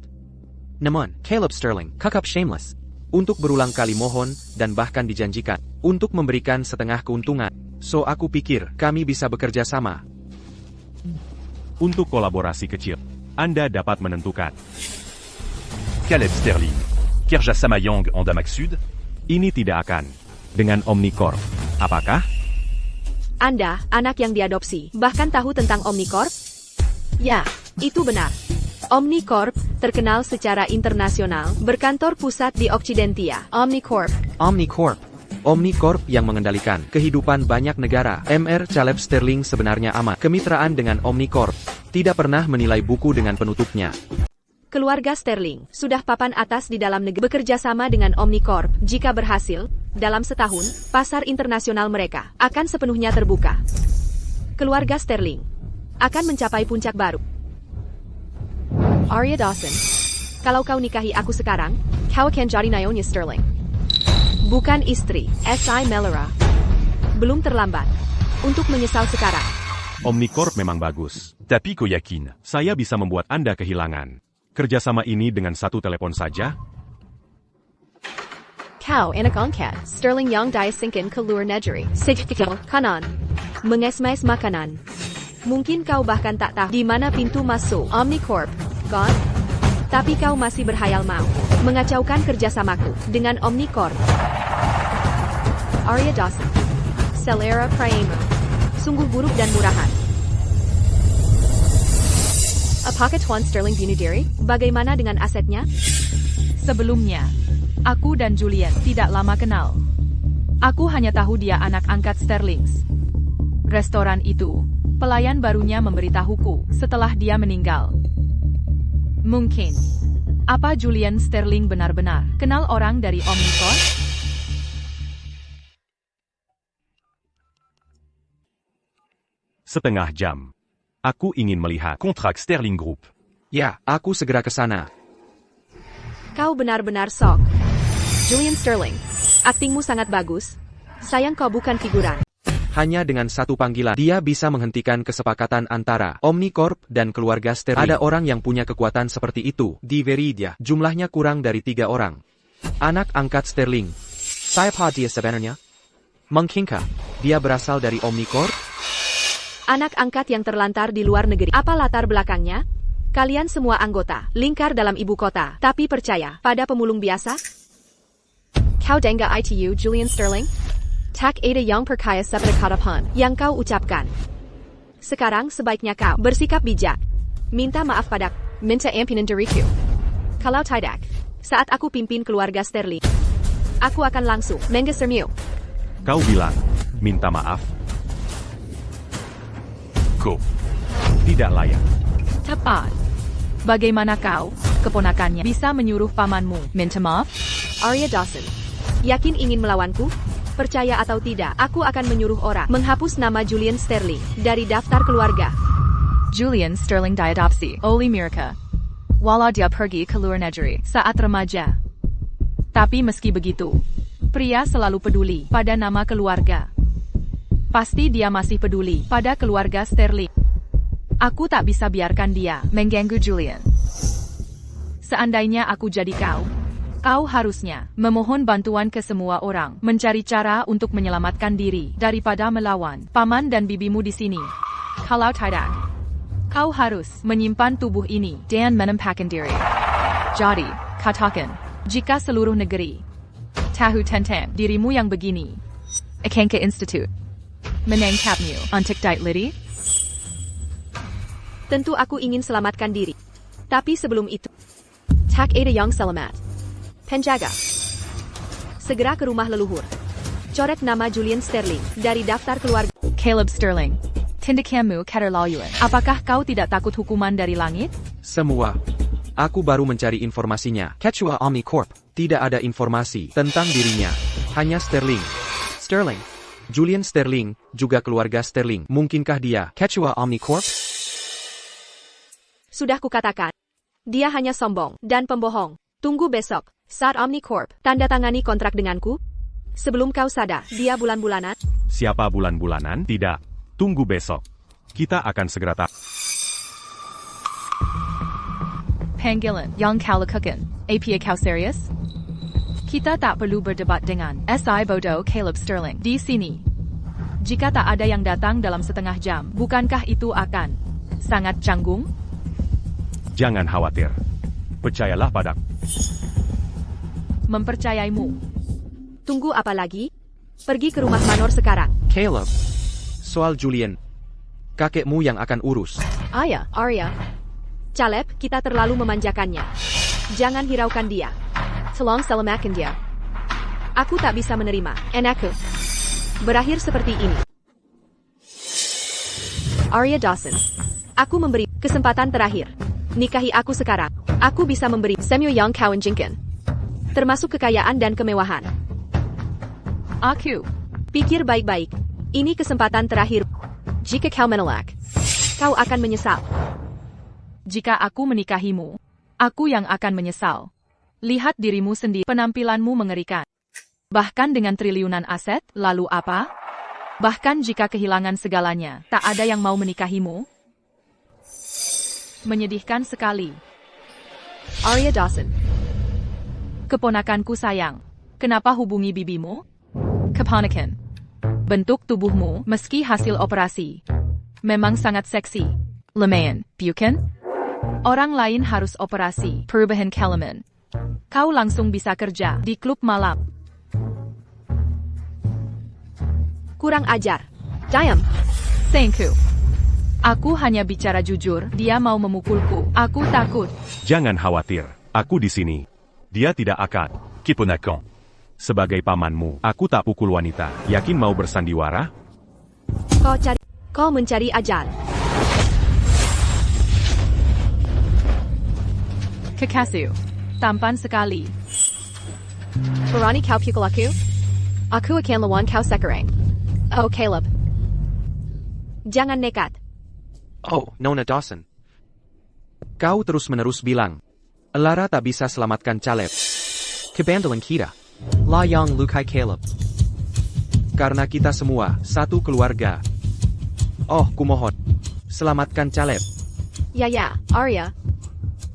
D: Namun, Caleb Sterling, cukup shameless.
C: Untuk berulang kali mohon, dan bahkan dijanjikan, untuk memberikan setengah keuntungan. So aku pikir, kami bisa bekerja sama.
E: Untuk kolaborasi kecil, Anda dapat menentukan.
F: Caleb Sterling, Kerja sama yang Onda Maksud?
E: Ini tidak akan. Dengan Omnicorp, apakah?
B: Anda, anak yang diadopsi, bahkan tahu tentang Omnicorp? Ya, itu benar. Omnicorp, terkenal secara internasional, berkantor pusat di Occidentia. Omnicorp.
C: Omnicorp yang mengendalikan kehidupan banyak negara. Mr. Caleb Sterling sebenarnya amat kemitraan dengan Omnicorp. Tidak pernah menilai buku dengan penutupnya.
B: Keluarga Sterling sudah papan atas di dalam negeri bekerja sama dengan Omnicorp. Jika berhasil, dalam setahun, pasar internasional mereka akan sepenuhnya terbuka. Keluarga Sterling akan mencapai puncak baru. Arya Dawson, kalau kau nikahi aku sekarang, kau akan jadi Naomi Sterling. Bukan istri, S.I. Melora. Belum terlambat untuk menyesal sekarang.
E: Omnicorp memang bagus.
F: Tapi ko yakin.
E: Saya bisa membuat Anda kehilangan. Kerjasama ini dengan satu telepon saja?
B: Kau anak angkat, Sterling yang diasingkan ke luar negeri. Sejak kanan, mengesmes makanan. Mungkin kau bahkan tak tahu di mana pintu masuk Omnicorp. God? Tapi kau masih berhayal mau mengacaukan kerjasamaku dengan Omnicorp. Arya Dawson, Selera Praema. Sungguh buruk dan murahan. Apakah Tuan Sterling bunuh diri? Bagaimana dengan asetnya?
A: Sebelumnya, aku dan Julian tidak lama kenal. Aku hanya tahu dia anak angkat Sterlings. Restoran itu, pelayan barunya memberitahuku setelah dia meninggal. Mungkin. Apa Julian Sterling benar-benar kenal orang dari Omnicorp?
E: Setengah jam. Aku ingin melihat
F: Kontrak Sterling Group.
C: Ya, aku segera ke sana.
B: Kau benar-benar sok. Julian Sterling, aktingmu sangat bagus. Sayang kau bukan figuran.
C: Hanya dengan satu panggilan, dia bisa menghentikan kesepakatan antara Omnicorp dan keluarga Sterling. Ada orang yang punya kekuatan seperti itu di Veridia. Jumlahnya kurang dari 3 orang. Anak angkat Sterling.
D: Siapa dia sebenarnya?
C: Mungkinkah dia berasal dari Omnicorp?
B: Anak angkat yang terlantar di luar negeri. Apa latar belakangnya? Kalian semua anggota, lingkar dalam ibu kota. Tapi percaya pada pemulung biasa? Kau dengar itu, Julian Sterling? Tak ada yang perkaya seperti katapan yang kau ucapkan. Sekarang sebaiknya kau bersikap bijak. Minta maaf padaku. Minta ampunan diriku. Kalau tidak, saat aku pimpin keluarga Sterling, aku akan langsung menggesermu.
E: kau bilang, minta maaf.
F: Ko.
E: Tidak layak.
A: Tepat. Bagaimana kau, keponakannya, bisa menyuruh pamanmu minta maaf?
B: Arya Dawson, yakin ingin melawanku? Percaya atau tidak, aku akan menyuruh orang menghapus nama Julian Sterling dari daftar keluarga.
A: Julian Sterling diadopsi oleh Mirka. Walau dia pergi ke luar negeri saat remaja. Tapi meski begitu, pria selalu peduli pada nama keluarga. Pasti dia masih peduli pada keluarga Sterling. Aku tak bisa biarkan dia mengganggu Julian. Seandainya aku jadi kau harusnya memohon bantuan ke semua orang, mencari cara untuk menyelamatkan diri daripada melawan paman dan bibimu di sini. Kalau tidak, kau harus menyimpan tubuh ini dan menempatkan diri. Jadi, katakan, jika seluruh negeri tahu tentang dirimu yang begini, akan ke institut menangkapmu untuk diteliti?
B: Tentu aku ingin selamatkan diri. Tapi sebelum itu, tak ada yang selamat. Penjaga, segera ke rumah leluhur. Coret nama Julian Sterling dari daftar keluarga.
A: Caleb Sterling, tindakanmu keterlaluan. Apakah kau tidak takut hukuman dari langit?
C: Semua. Aku baru mencari informasinya.
D: Ketua Omnicorp.
C: Tidak ada informasi tentang dirinya. Hanya Sterling.
D: Sterling.
C: Julian Sterling, juga keluarga Sterling. Mungkinkah dia
D: Quechua Omnicorp?
B: Sudah kukatakan. Dia hanya sombong dan pembohong. Tunggu besok, saat Omnicorp tanda tangani kontrak denganku. Sebelum kau sadar, dia bulan-bulanan.
E: Siapa bulan-bulanan? Tidak. Tunggu besok. Kita akan segera tahu.
A: Panggilan, yang kau lakukan, apa kau serius? Kita tak perlu berdebat dengan SI bodoh Caleb Sterling di sini. Jika tak ada yang datang dalam setengah jam, bukankah itu akan sangat canggung?
E: Jangan khawatir. Percayalah padaku.
A: Mempercayaimu.
B: Tunggu apa lagi? Pergi ke rumah Manor sekarang.
C: Caleb. Soal Julian. Kakekmu yang akan urus.
B: Ayah, Arya. Caleb, kita terlalu memanjakannya. Jangan hiraukan dia. Tolong selamatkan dia. Aku tak bisa menerima. Anakku. Berakhir seperti ini. Arya Dawson. Aku memberi kesempatan terakhir. Nikahi aku sekarang. Aku bisa memberi Samuel yang kau inginkan. Termasuk kekayaan dan kemewahan.
A: Aku.
B: Pikir baik-baik. Ini kesempatan terakhir. Jika kau menolak, kau akan menyesal.
A: Jika aku menikahimu, aku yang akan menyesal. Lihat dirimu sendiri, penampilanmu mengerikan. Bahkan dengan triliunan aset, lalu apa? Bahkan jika kehilangan segalanya, tak ada yang mau menikahimu? Menyedihkan sekali.
B: Arya Dawson.
A: Keponakanku sayang, kenapa hubungi bibimu? Keponakan. Bentuk tubuhmu, meski hasil operasi, memang sangat seksi. Lumayan, bukan? Orang lain harus operasi, perubahan kelamin. Kau langsung bisa kerja di klub malam.
B: Kurang ajar. Diam.
A: Sayangku. Aku hanya bicara jujur, dia mau memukulku. Aku takut.
E: Jangan khawatir. Aku di sini. Dia tidak akan.
F: Keponakan.
E: Sebagai pamanmu, aku tak pukul wanita. Yakin mau bersandiwara?
B: Kau mencari ajal.
A: Kekasih. Tampan sekali.
B: Berani kau pukul aku? Aku akan lawan kau sekarang. Oh, Caleb. Jangan nekat.
C: Oh, Nona Dawson. Kau terus-menerus bilang, Lara tak bisa selamatkan Caleb.
D: Kebandelan kita. La yang lukai Caleb.
C: Karena kita semua, satu keluarga. Oh, kumohon. Selamatkan Caleb.
B: Ya, Arya.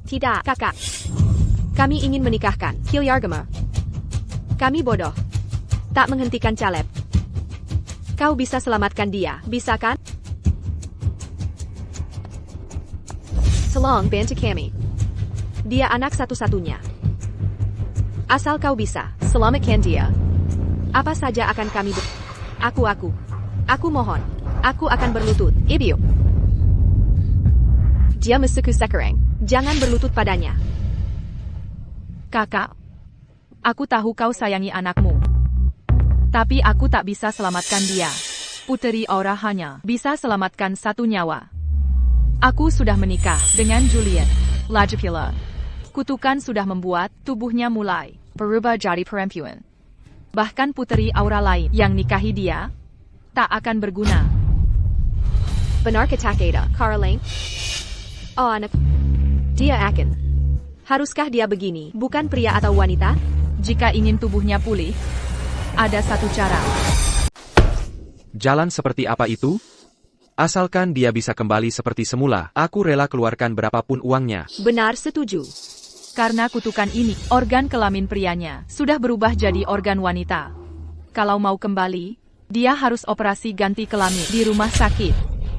B: Tidak, kakak. Kami ingin menikahkan Kilyargama. Kami bodoh. Tak menghentikan Caleb. Kau bisa selamatkan dia, bisa kan? Tolong bantu kami. Dia anak satu-satunya. Asal kau bisa, selamatkan dia. Apa saja akan kami Aku mohon. Aku akan berlutut, Ibu. Dia mesuku sekarang. Jangan berlutut padanya.
A: Kakak. Aku tahu kau sayangi anakmu. Tapi aku tak bisa selamatkan dia. Puteri Aura hanya bisa selamatkan satu nyawa. Aku sudah menikah dengan Julian. Lagi pula. Kutukan sudah membuat tubuhnya mulai berubah jadi perempuan. Bahkan Puteri Aura lain yang nikahi dia tak akan berguna.
B: Benar kata Ada, Caroline? Oh anak. Dia akan. Haruskah dia begini, bukan pria atau wanita?
A: Jika ingin tubuhnya pulih, ada satu cara.
C: Jalan seperti apa itu? Asalkan dia bisa kembali seperti semula, aku rela keluarkan berapapun uangnya.
B: Benar setuju.
A: Karena kutukan ini, organ kelamin prianya sudah berubah jadi organ wanita. Kalau mau kembali, dia harus operasi ganti kelamin di rumah sakit.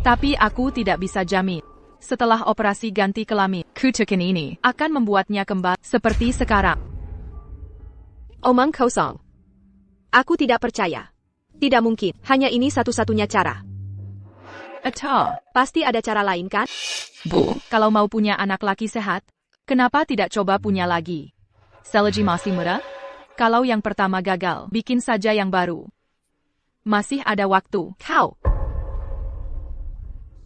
A: Tapi aku tidak bisa jamin. Setelah operasi ganti kelamin, kutukan ini akan membuatnya kembali seperti sekarang.
B: Omong kosong. Aku tidak percaya. Tidak mungkin, hanya ini satu-satunya cara.
A: Atau,
B: Pasti ada cara lain kan?
A: Bu, kalau mau punya anak laki sehat, kenapa tidak coba punya lagi? Selagi masih muda? Kalau yang pertama gagal, bikin saja yang baru. Masih ada waktu.
B: Kau.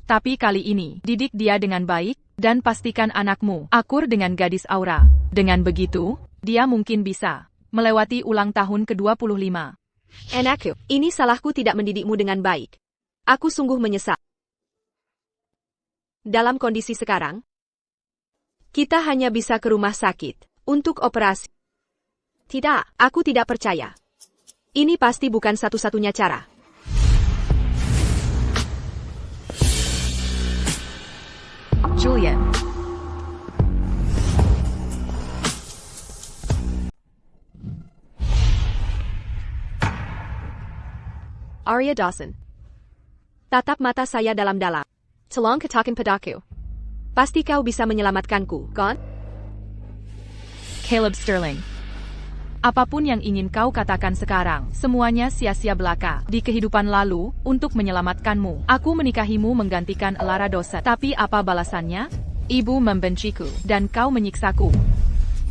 A: Tapi kali ini, didik dia dengan baik, dan pastikan anakmu akur dengan gadis Aura. Dengan begitu, dia mungkin bisa melewati ulang tahun ke-25.
B: Anakku, ini salahku tidak mendidikmu dengan baik. Aku sungguh menyesal. Dalam kondisi sekarang, kita hanya bisa ke rumah sakit untuk operasi. Tidak, aku tidak percaya. Ini pasti bukan satu-satunya cara.
A: Julian.
B: Arya Dawson. Tatap mata saya dalam-dalam. Tolong katakan padaku. Pasti kau bisa menyelamatkanku, kan?
A: Caleb Sterling. Apapun yang ingin kau katakan sekarang, semuanya sia-sia belaka. Di kehidupan lalu, untuk menyelamatkanmu, aku menikahimu menggantikan Lara Dawson. Tapi apa balasannya? Ibu membenciku, dan kau menyiksaku.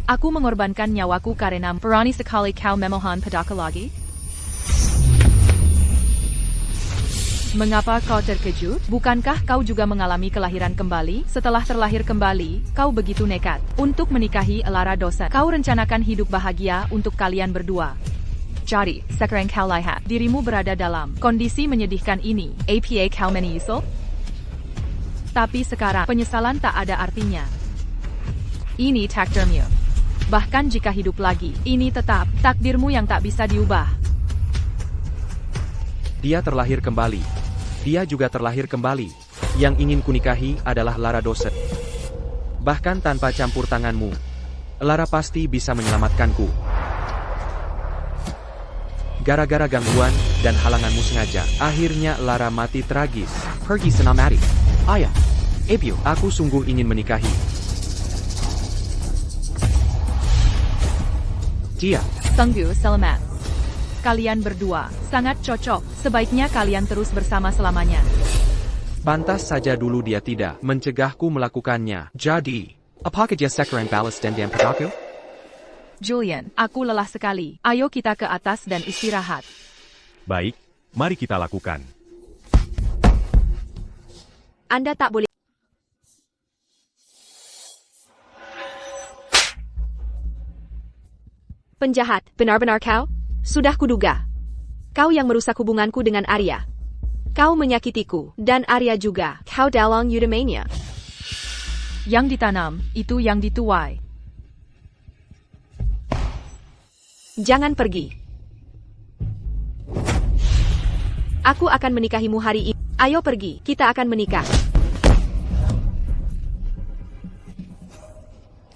A: Aku mengorbankan nyawaku karena berani sekali kau memohon padaku lagi? Mengapa kau terkejut? Bukankah kau juga mengalami kelahiran kembali? Setelah terlahir kembali, kau begitu nekat untuk menikahi Lara Dawson. Kau rencanakan hidup bahagia untuk kalian berdua. Jadi, sekarang kau lihat dirimu berada dalam kondisi menyedihkan ini. Apa kau menyesal? Tapi sekarang, penyesalan tak ada artinya. Ini takdirmu. Bahkan jika hidup lagi, ini tetap takdirmu yang tak bisa diubah.
C: Dia terlahir kembali. Dia juga terlahir kembali. Yang ingin kunikahi adalah Lara Dawson. Bahkan tanpa campur tanganmu, Lara pasti bisa menyelamatkanku. Gara-gara gangguan dan halanganmu sengaja, akhirnya Lara mati tragis.
D: Pergi senang mati. Ayah. Ibu.
C: Aku sungguh ingin menikahi
D: Dia.
A: Sungguh selamat. Kalian berdua sangat cocok. Sebaiknya kalian terus bersama selamanya.
C: Pantas saja dulu dia tidak mencegahku melakukannya. Jadi,
D: Apakah dia sekarang balas dendam padaku?
A: Julian, aku lelah sekali. Ayo kita ke atas dan istirahat.
E: Baik, mari kita lakukan.
B: Anda tak boleh. Penjahat, benar-benar kau? Sudah kuduga. Kau yang merusak hubunganku dengan Arya. Kau menyakitiku, dan Arya juga. Kau dalang eudaimonia.
A: Yang ditanam, itu yang dituai.
B: Jangan pergi. Aku akan menikahimu hari ini. Ayo pergi, kita akan menikah.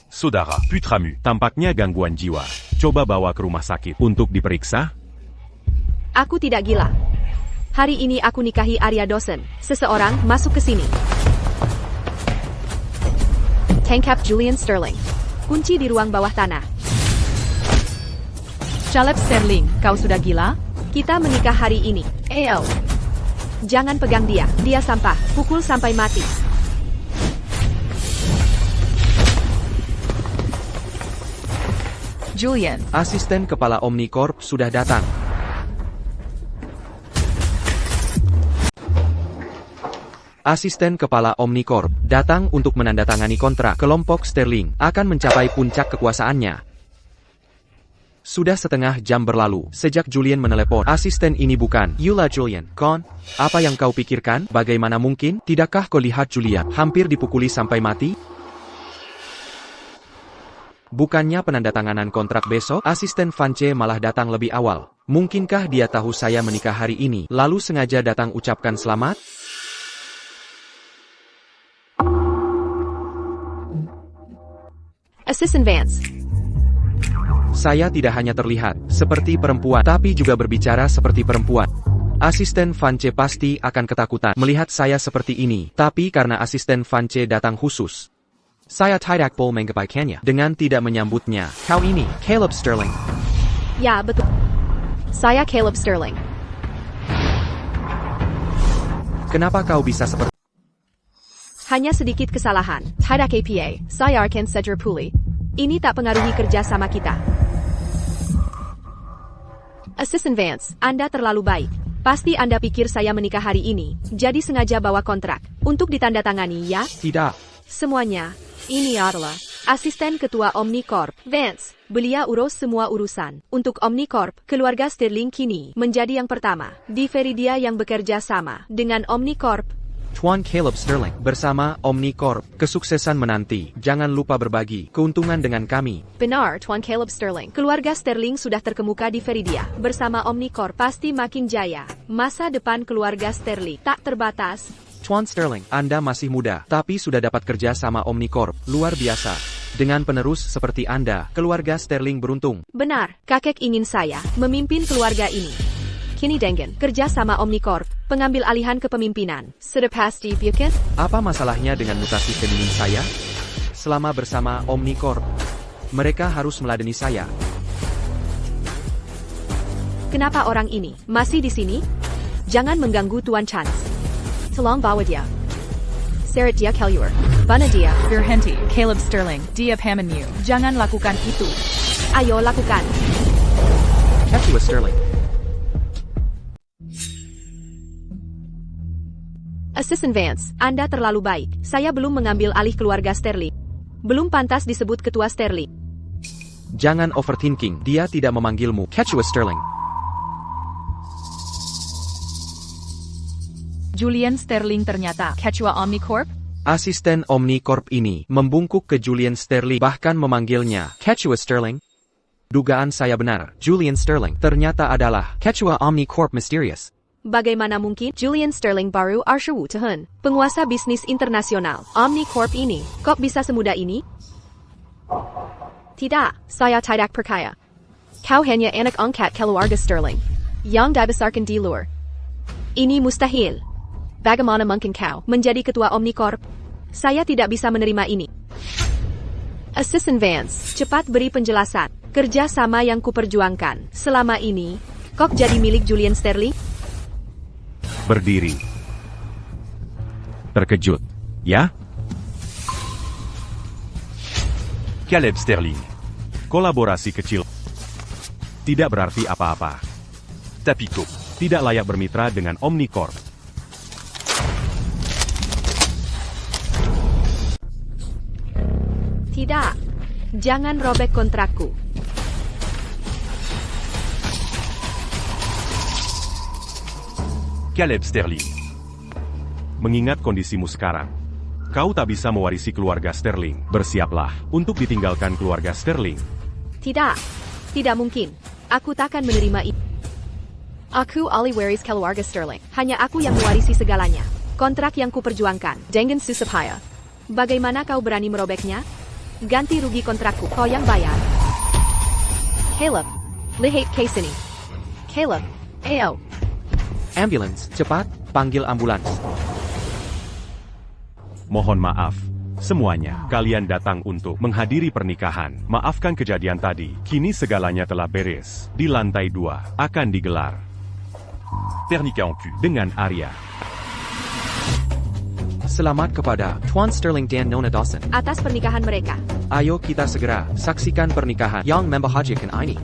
E: Saudara, putramu, tampaknya gangguan jiwa. Coba bawa ke rumah sakit untuk diperiksa.
B: Aku tidak gila. Hari ini aku nikahi Arya Dawson. Seseorang masuk ke sini. Tangkap Julian Sterling. Kunci di ruang bawah tanah.
A: Caleb Sterling, kau sudah gila?
B: Kita menikah hari ini. Eo. Jangan pegang dia. Dia sampah. Pukul sampai mati.
A: Julian,
C: asisten kepala Omnicorp sudah datang. Asisten kepala Omnicorp datang untuk menandatangani kontrak. Kelompok Sterling akan mencapai puncak kekuasaannya. Sudah setengah jam berlalu sejak Julian menelepon. Asisten ini bukan Yula Julian, kon? Apa yang kau pikirkan? Bagaimana mungkin? Tidakkah kau lihat Julian hampir dipukuli sampai mati? Bukannya penandatanganan kontrak besok, asisten Vance malah datang lebih awal. Mungkinkah dia tahu saya menikah hari ini, lalu sengaja datang ucapkan selamat?
B: Assistant Vance.
C: Saya tidak hanya terlihat seperti perempuan, tapi juga berbicara seperti perempuan. Asisten Vance pasti akan ketakutan melihat saya seperti ini, tapi karena asisten Vance datang khusus, saya tidak boleh mengabaikannya dengan tidak menyambutnya. Kau ini, Caleb Sterling.
B: Ya, betul. Saya Caleb Sterling.
C: Kenapa kau bisa seperti...
B: Hanya sedikit kesalahan. Tidak KPA. Saya akan saja pulih. Ini tak pengaruhi kerja sama kita. Assistant Vance, Anda terlalu baik. Pasti Anda pikir saya menikah hari ini, jadi sengaja bawa kontrak untuk ditandatangani, ya?
C: Tidak.
B: Semuanya, ini adalah Asisten Ketua Omnicorp, Vance, belia urus semua urusan. Untuk Omnicorp, keluarga Sterling kini menjadi yang pertama di Veridia yang bekerja sama dengan Omnicorp.
C: Tuan Caleb Sterling, bersama Omnicorp, kesuksesan menanti. Jangan lupa berbagi keuntungan dengan kami.
B: Benar, Tuan Caleb Sterling. Keluarga Sterling sudah terkemuka di Veridia. Bersama Omnicorp pasti makin jaya. Masa depan keluarga Sterling tak terbatas.
C: Tuan Sterling, Anda masih muda, tapi sudah dapat kerja sama Omnicorp. Luar biasa. Dengan penerus seperti Anda, keluarga Sterling beruntung.
B: Benar, kakek ingin saya memimpin keluarga ini. Kini Dengen, kerja sama Omnicorp, pengambil alihan kepemimpinan. Sudah pasti, bukan?
C: Apa masalahnya dengan mutasi feminin saya? Selama bersama Omnicorp, mereka harus meladeni saya.
B: Kenapa orang ini masih di sini? Jangan mengganggu Tuan Chance. Tolong bawa dia. Seret dia keluar. Bana dia.
A: Berhenti, Caleb Sterling. Dia pamanmu. Jangan lakukan itu.
B: Ayo lakukan.
C: Ketua Sterling.
B: Assistant Vance, Anda terlalu baik. Saya belum mengambil alih keluarga Sterling. Belum pantas disebut Ketua Sterling.
C: Jangan overthinking, dia tidak memanggilmu Ketua Sterling.
A: Julian Sterling ternyata Ketua Omnicorp?
C: Asisten Omnicorp ini membungkuk ke Julian Sterling, bahkan memanggilnya Ketua Sterling. Dugaan saya benar, Julian Sterling ternyata adalah Ketua Omnicorp Mysterious.
B: Bagaimana mungkin Julian Sterling baru Arshawu Tahan, penguasa bisnis internasional Omnicorp ini, kok bisa semudah ini? Tidak, saya tidak percaya. Kau hanya anak angkat keluarga Sterling, yang dibesarkan di luar. Ini mustahil. Bagaimana mungkin kau menjadi ketua Omnicorp? Saya tidak bisa menerima ini. Assistant Vance, cepat beri penjelasan. Kerja sama yang kuperjuangkan selama ini, kok jadi milik Julian Sterling?
E: Berdiri. Terkejut, ya?
F: Caleb Sterling.
E: Kolaborasi kecil. Tidak berarti apa-apa.
F: Tapiko.
E: Tidak layak bermitra dengan Omnicorp.
B: Tidak. Jangan robek kontrakku.
F: Caleb Sterling.
E: Mengingat kondisimu sekarang, kau tak bisa mewarisi keluarga Sterling. Bersiaplah untuk ditinggalkan keluarga Sterling.
B: Tidak. Tidak mungkin. Aku takkan menerima itu. Aku ahli waris keluarga Sterling. Hanya aku yang mewarisi segalanya. Kontrak yang kuperjuangkan. Dengan susah. Bagaimana kau berani merobeknya? Ganti rugi kontrakku. Kau yang bayar. Caleb. Lihat ke sini. Caleb. Ayo.
C: Ambulance, cepat, panggil ambulans.
E: Mohon maaf, semuanya. Kalian datang untuk menghadiri pernikahan. Maafkan kejadian tadi. Kini segalanya telah beres. Di lantai 2 akan digelar
F: Pernikahan en cul.
E: dengan Arya.
C: Selamat kepada Tuan Sterling dan Nona Dawson.
B: Atas pernikahan mereka.
C: Ayo kita segera saksikan pernikahan yang membahagiakan ini.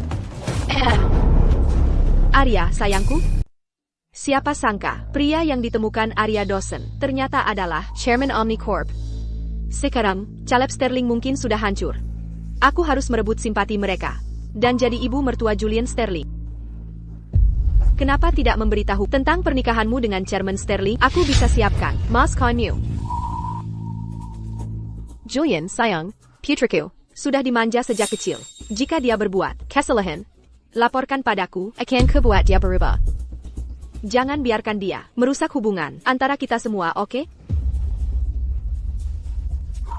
B: Arya, sayangku. Siapa sangka, pria yang ditemukan Arya Dawson ternyata adalah Chairman Omnicorp. Sekarang, Caleb Sterling mungkin sudah hancur. Aku harus merebut simpati mereka dan jadi ibu mertua Julian Sterling. Kenapa tidak memberitahu tentang pernikahanmu dengan Chairman Sterling? Aku bisa siapkan mas konyu. Julian, sayang, putriku, sudah dimanja sejak kecil. Jika dia berbuat kesalahan, laporkan padaku, akan kubuat dia berubah. Jangan biarkan dia merusak hubungan antara kita semua, oke?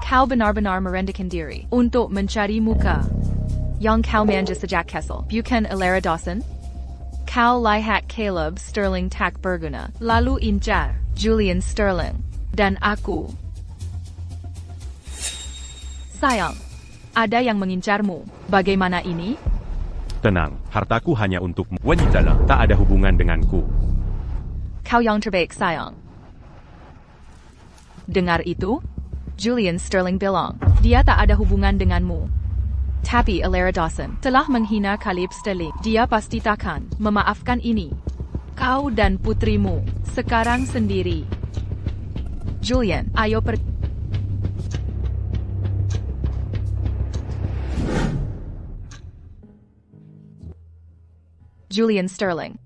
A: Kau benar-benar merendahkan diri untuk mencari muka. Yang kau manja sejak kecil, bukan Alara Dawson? Kau lihat Caleb Sterling tak berguna, lalu incar Julian Sterling dan aku. Sayang, ada yang mengincarmu. Bagaimana ini?
E: Tenang, hartaku hanya untukmu.
F: Wanita lah.
E: Tak ada hubungan denganku.
A: Kau yang terbaik, sayang. Dengar itu? Julian Sterling bilang, dia tak ada hubungan denganmu. Tapi Alara Dawson telah menghina Caleb Sterling. Dia pasti takkan memaafkan ini. Kau dan putrimu sekarang sendiri. Julian, ayo Julian Sterling.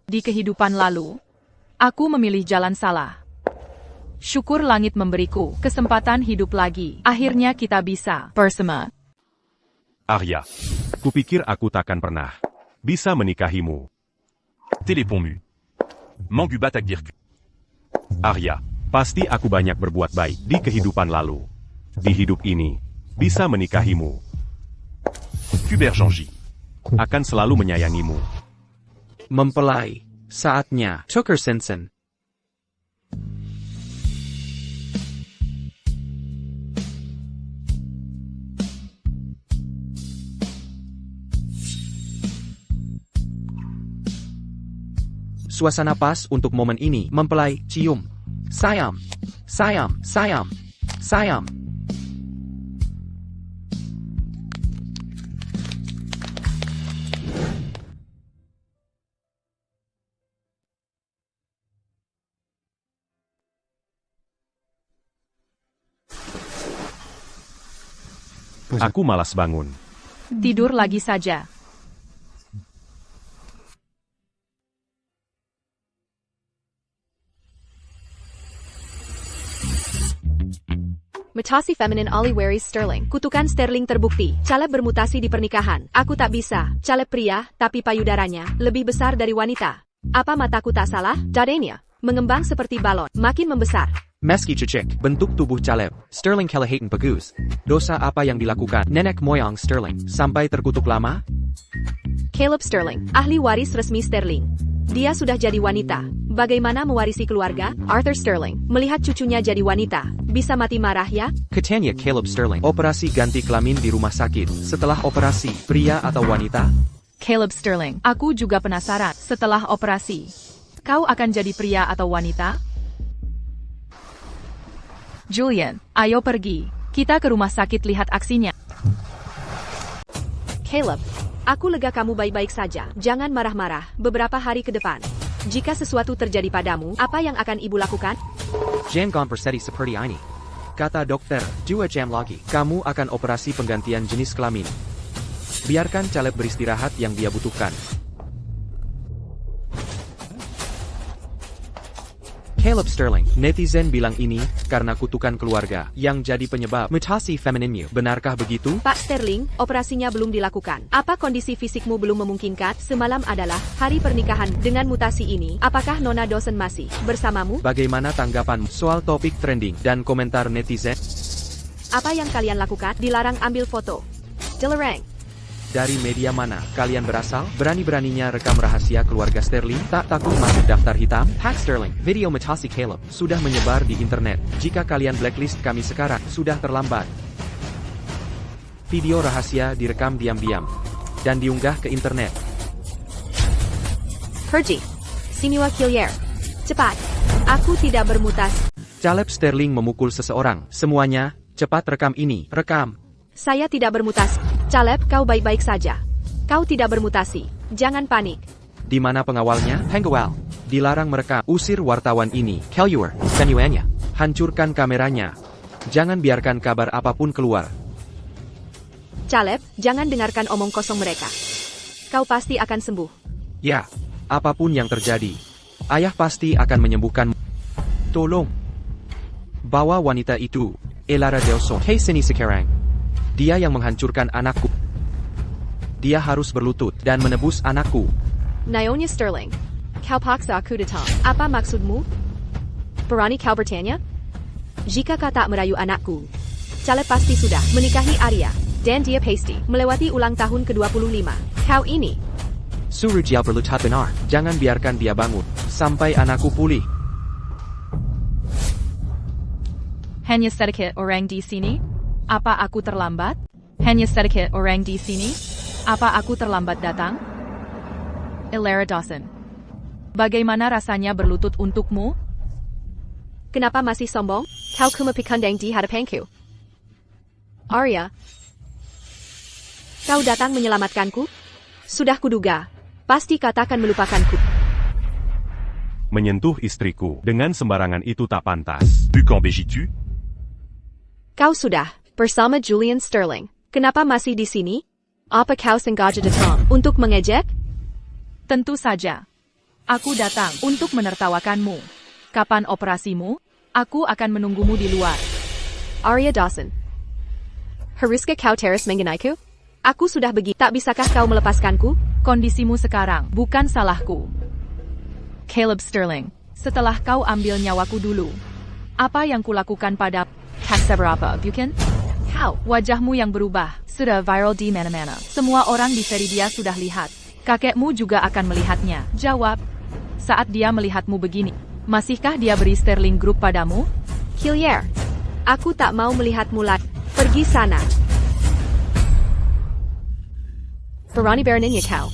A: Di kehidupan lalu, aku memilih jalan salah. Syukur langit memberiku kesempatan hidup lagi. Akhirnya kita bisa bersama.
E: Arya, kupikir aku takkan pernah bisa menikahimu.
F: Téléphone mu. Mangu batak dirku.
E: Arya, pasti aku banyak berbuat baik di kehidupan lalu. Di hidup ini, bisa menikahimu.
F: Hubert Janji.
E: Akan selalu menyayangimu.
C: Mempelai. Saatnya. Tucker Simpson. Suasana pas untuk momen ini. Mempelai, cium. Sayang. Sayang, sayang, sayang.
E: Aku malas bangun.
A: Tidur lagi saja.
B: Mutasi Feminine Ali Waris Sterling. Kutukan Sterling terbukti. Caleb bermutasi di pernikahan. Aku tak bisa. Caleb pria, tapi payudaranya lebih besar dari wanita. Apa mataku tak salah? Dadanya mengembang seperti balon, makin membesar.
C: Meski cecek, bentuk tubuh Caleb, Sterling kelihatan bagus. Dosa apa yang dilakukan nenek moyang Sterling sampai terkutuk lama?
B: Caleb Sterling, ahli waris resmi Sterling. Dia sudah jadi wanita. Bagaimana mewarisi keluarga? Arthur Sterling, melihat cucunya jadi wanita. Bisa mati marah ya?
C: Katanya Caleb Sterling. Operasi ganti kelamin di rumah sakit. Setelah operasi, pria atau wanita?
A: Caleb Sterling. Aku juga penasaran. Setelah operasi, kau akan jadi pria atau wanita? Julian, ayo pergi. Kita ke rumah sakit lihat aksinya.
B: Caleb, aku lega kamu baik-baik saja. Jangan marah-marah beberapa hari ke depan. Jika sesuatu terjadi padamu, apa yang akan ibu lakukan?
C: Jangan persedi seperti ini. Kata dokter, 2 jam lagi, kamu akan operasi penggantian jenis kelamin. Biarkan Caleb beristirahat yang dia butuhkan. Caleb Sterling, netizen bilang ini karena kutukan keluarga yang jadi penyebab mutasi femininmu. Benarkah begitu?
B: Pak Sterling, operasinya belum dilakukan. Apa kondisi fisikmu belum memungkinkan? Semalam adalah hari pernikahan. Dengan mutasi ini, apakah Nona Dawson masih bersamamu?
C: Bagaimana tanggapanmu soal topik trending dan komentar netizen?
B: Apa yang kalian lakukan? Dilarang ambil foto. Dilarang.
C: Dari media mana kalian berasal? Berani-beraninya rekam rahasia keluarga Sterling? Tak takut masuk daftar hitam? Hack Sterling, video mutasi Caleb sudah menyebar di internet. Jika kalian blacklist kami sekarang, sudah terlambat. Video rahasia direkam diam-diam dan diunggah ke internet.
B: Pergi. Sinua Killier. Cepat. Aku tidak bermutasi.
C: Caleb Sterling memukul seseorang. Semuanya, cepat rekam ini. Rekam.
B: Saya tidak bermutasi. Caleb, kau baik-baik saja. Kau tidak bermutasi. Jangan panik.
C: Di mana pengawalnya? Pengawal. Dilarang merekam. Usir wartawan ini. Kelluer. Senuanya. Hancurkan kameranya. Jangan biarkan kabar apapun keluar.
B: Caleb, jangan dengarkan omong kosong mereka. Kau pasti akan sembuh.
C: Ya, apapun yang terjadi, ayah pasti akan menyembuhkanmu. Tolong. Bawa wanita itu. Elara Dawson. Hei sini sekarang. Dia yang menghancurkan anakku. Dia harus berlutut dan menebus anakku.
B: Naomi Sterling. Kau paksa aku datang. Apa maksudmu? Berani kau bertanya? Jika kau tak merayu anakku, Caleb pasti sudah menikahi Arya. Dan dia pasti melewati ulang tahun ke-25. Kau ini.
C: Suruh dia berlutut benar. Jangan biarkan dia bangun sampai anakku pulih.
A: Hanya sedikit orang di sini? Apa aku terlambat? Hanya sedikit orang di sini? Apa aku terlambat datang? Elara Dawson. Bagaimana rasanya berlutut untukmu?
B: Kenapa masih sombong? Kau kumapikandang di hadapanku. Arya. Kau datang menyelamatkanku? Sudah kuduga. Pasti katakan melupakanku.
E: Menyentuh istriku dengan sembarangan itu tak pantas.
F: Vu qu'en Belgique tu?
B: Kau sudah bersama Julian Sterling. Kenapa masih di sini? Apa kau sengaja datang untuk mengejek?
A: Tentu saja. Aku datang untuk menertawakanmu. Kapan operasimu? Aku akan menunggumu di luar.
B: Arya Dawson. Haruskah kau teras mengenaiku? Aku sudah begitu. Tak bisakah kau melepaskanku?
A: Kondisimu sekarang bukan salahku. Caleb Sterling, setelah kau ambil nyawaku dulu, apa yang kulakukan pada tak seberapa, bukan? Kau, wajahmu yang berubah, sudah viral di mana-mana. Semua orang di Veridia sudah lihat. Kakekmu juga akan melihatnya. Jawab. Saat dia melihatmu begini, masihkah dia beri Sterling Group padamu?
B: Hillier. Aku tak mau melihatmu lagi. Pergi sana. Verani Beraninya kau.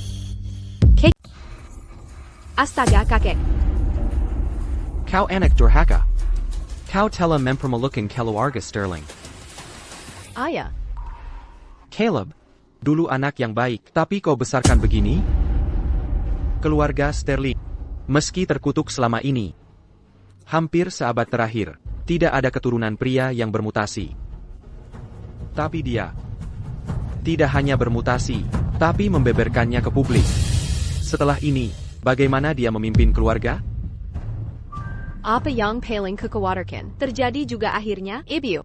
B: Astaga kakek.
D: Kau anak durhaka. Kau telah mempermalukan keluarga Sterling.
B: Ayah.
C: Caleb, dulu anak yang baik, tapi kau besarkan begini? Keluarga Sterling, meski terkutuk selama ini, hampir seabad terakhir, tidak ada keturunan pria yang bermutasi. Tapi dia tidak hanya bermutasi, tapi membeberkannya ke publik. Setelah ini, bagaimana dia memimpin keluarga?
B: Apa yang paling kekhawatirkan terjadi juga akhirnya, Ibu.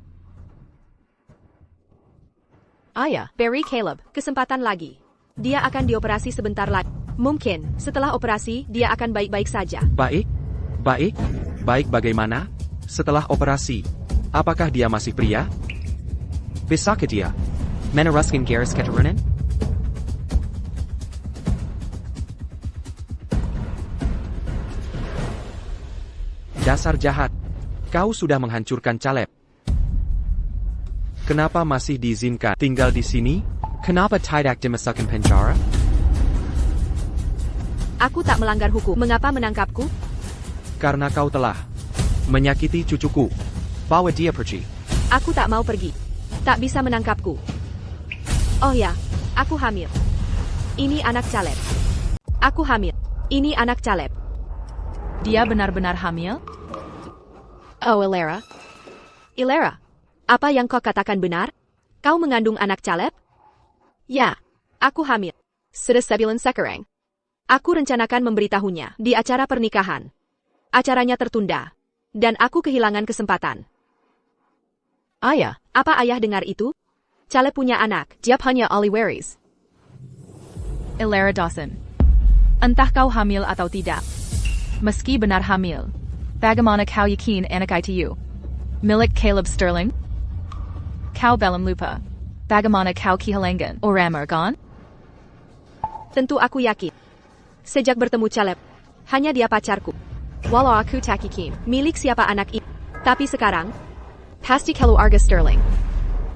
B: Ayah, beri Caleb kesempatan lagi. Dia akan dioperasi sebentar lagi. Mungkin, setelah operasi, dia akan baik-baik saja.
C: Baik? Baik? Baik bagaimana? Setelah operasi, apakah dia masih pria?
D: Bisakah dia meneruskan garis keturunan?
C: Dasar jahat. Kau sudah menghancurkan Caleb. Kenapa masih diizinkan tinggal di sini?
D: Kenapa tidak dimasukkan penjara?
B: Aku tak melanggar hukum. Mengapa menangkapku?
C: Karena kau telah menyakiti cucuku.
D: Bawa dia pergi.
B: Aku tak mau pergi. Tak bisa menangkapku. Oh ya, aku hamil. Ini anak Caleb. Aku hamil. Ini anak Caleb.
A: Dia benar-benar hamil?
B: Oh, Ilera. Ilera, apa yang kau katakan benar? Kau mengandung anak Caleb? Ya, aku hamil. Sudah sebulan sekarang. Aku rencanakan memberitahunya di acara pernikahan. Acaranya tertunda. Dan aku kehilangan kesempatan. Ayah, apa ayah dengar itu? Caleb punya anak, Jeb hanya Oliveris.
A: Ilera Dawson. Entah kau hamil atau tidak. Meski benar hamil, bagaimana kau yakin anak itu milik Caleb Sterling? Kau belum lupa. Bagaimana kau kehilangan orang Morgan?
B: Tentu aku yakin. Sejak bertemu Caleb, hanya dia pacarku. Walau aku tak yakin milik siapa anak itu. Tapi sekarang, pasti keluarga Sterling.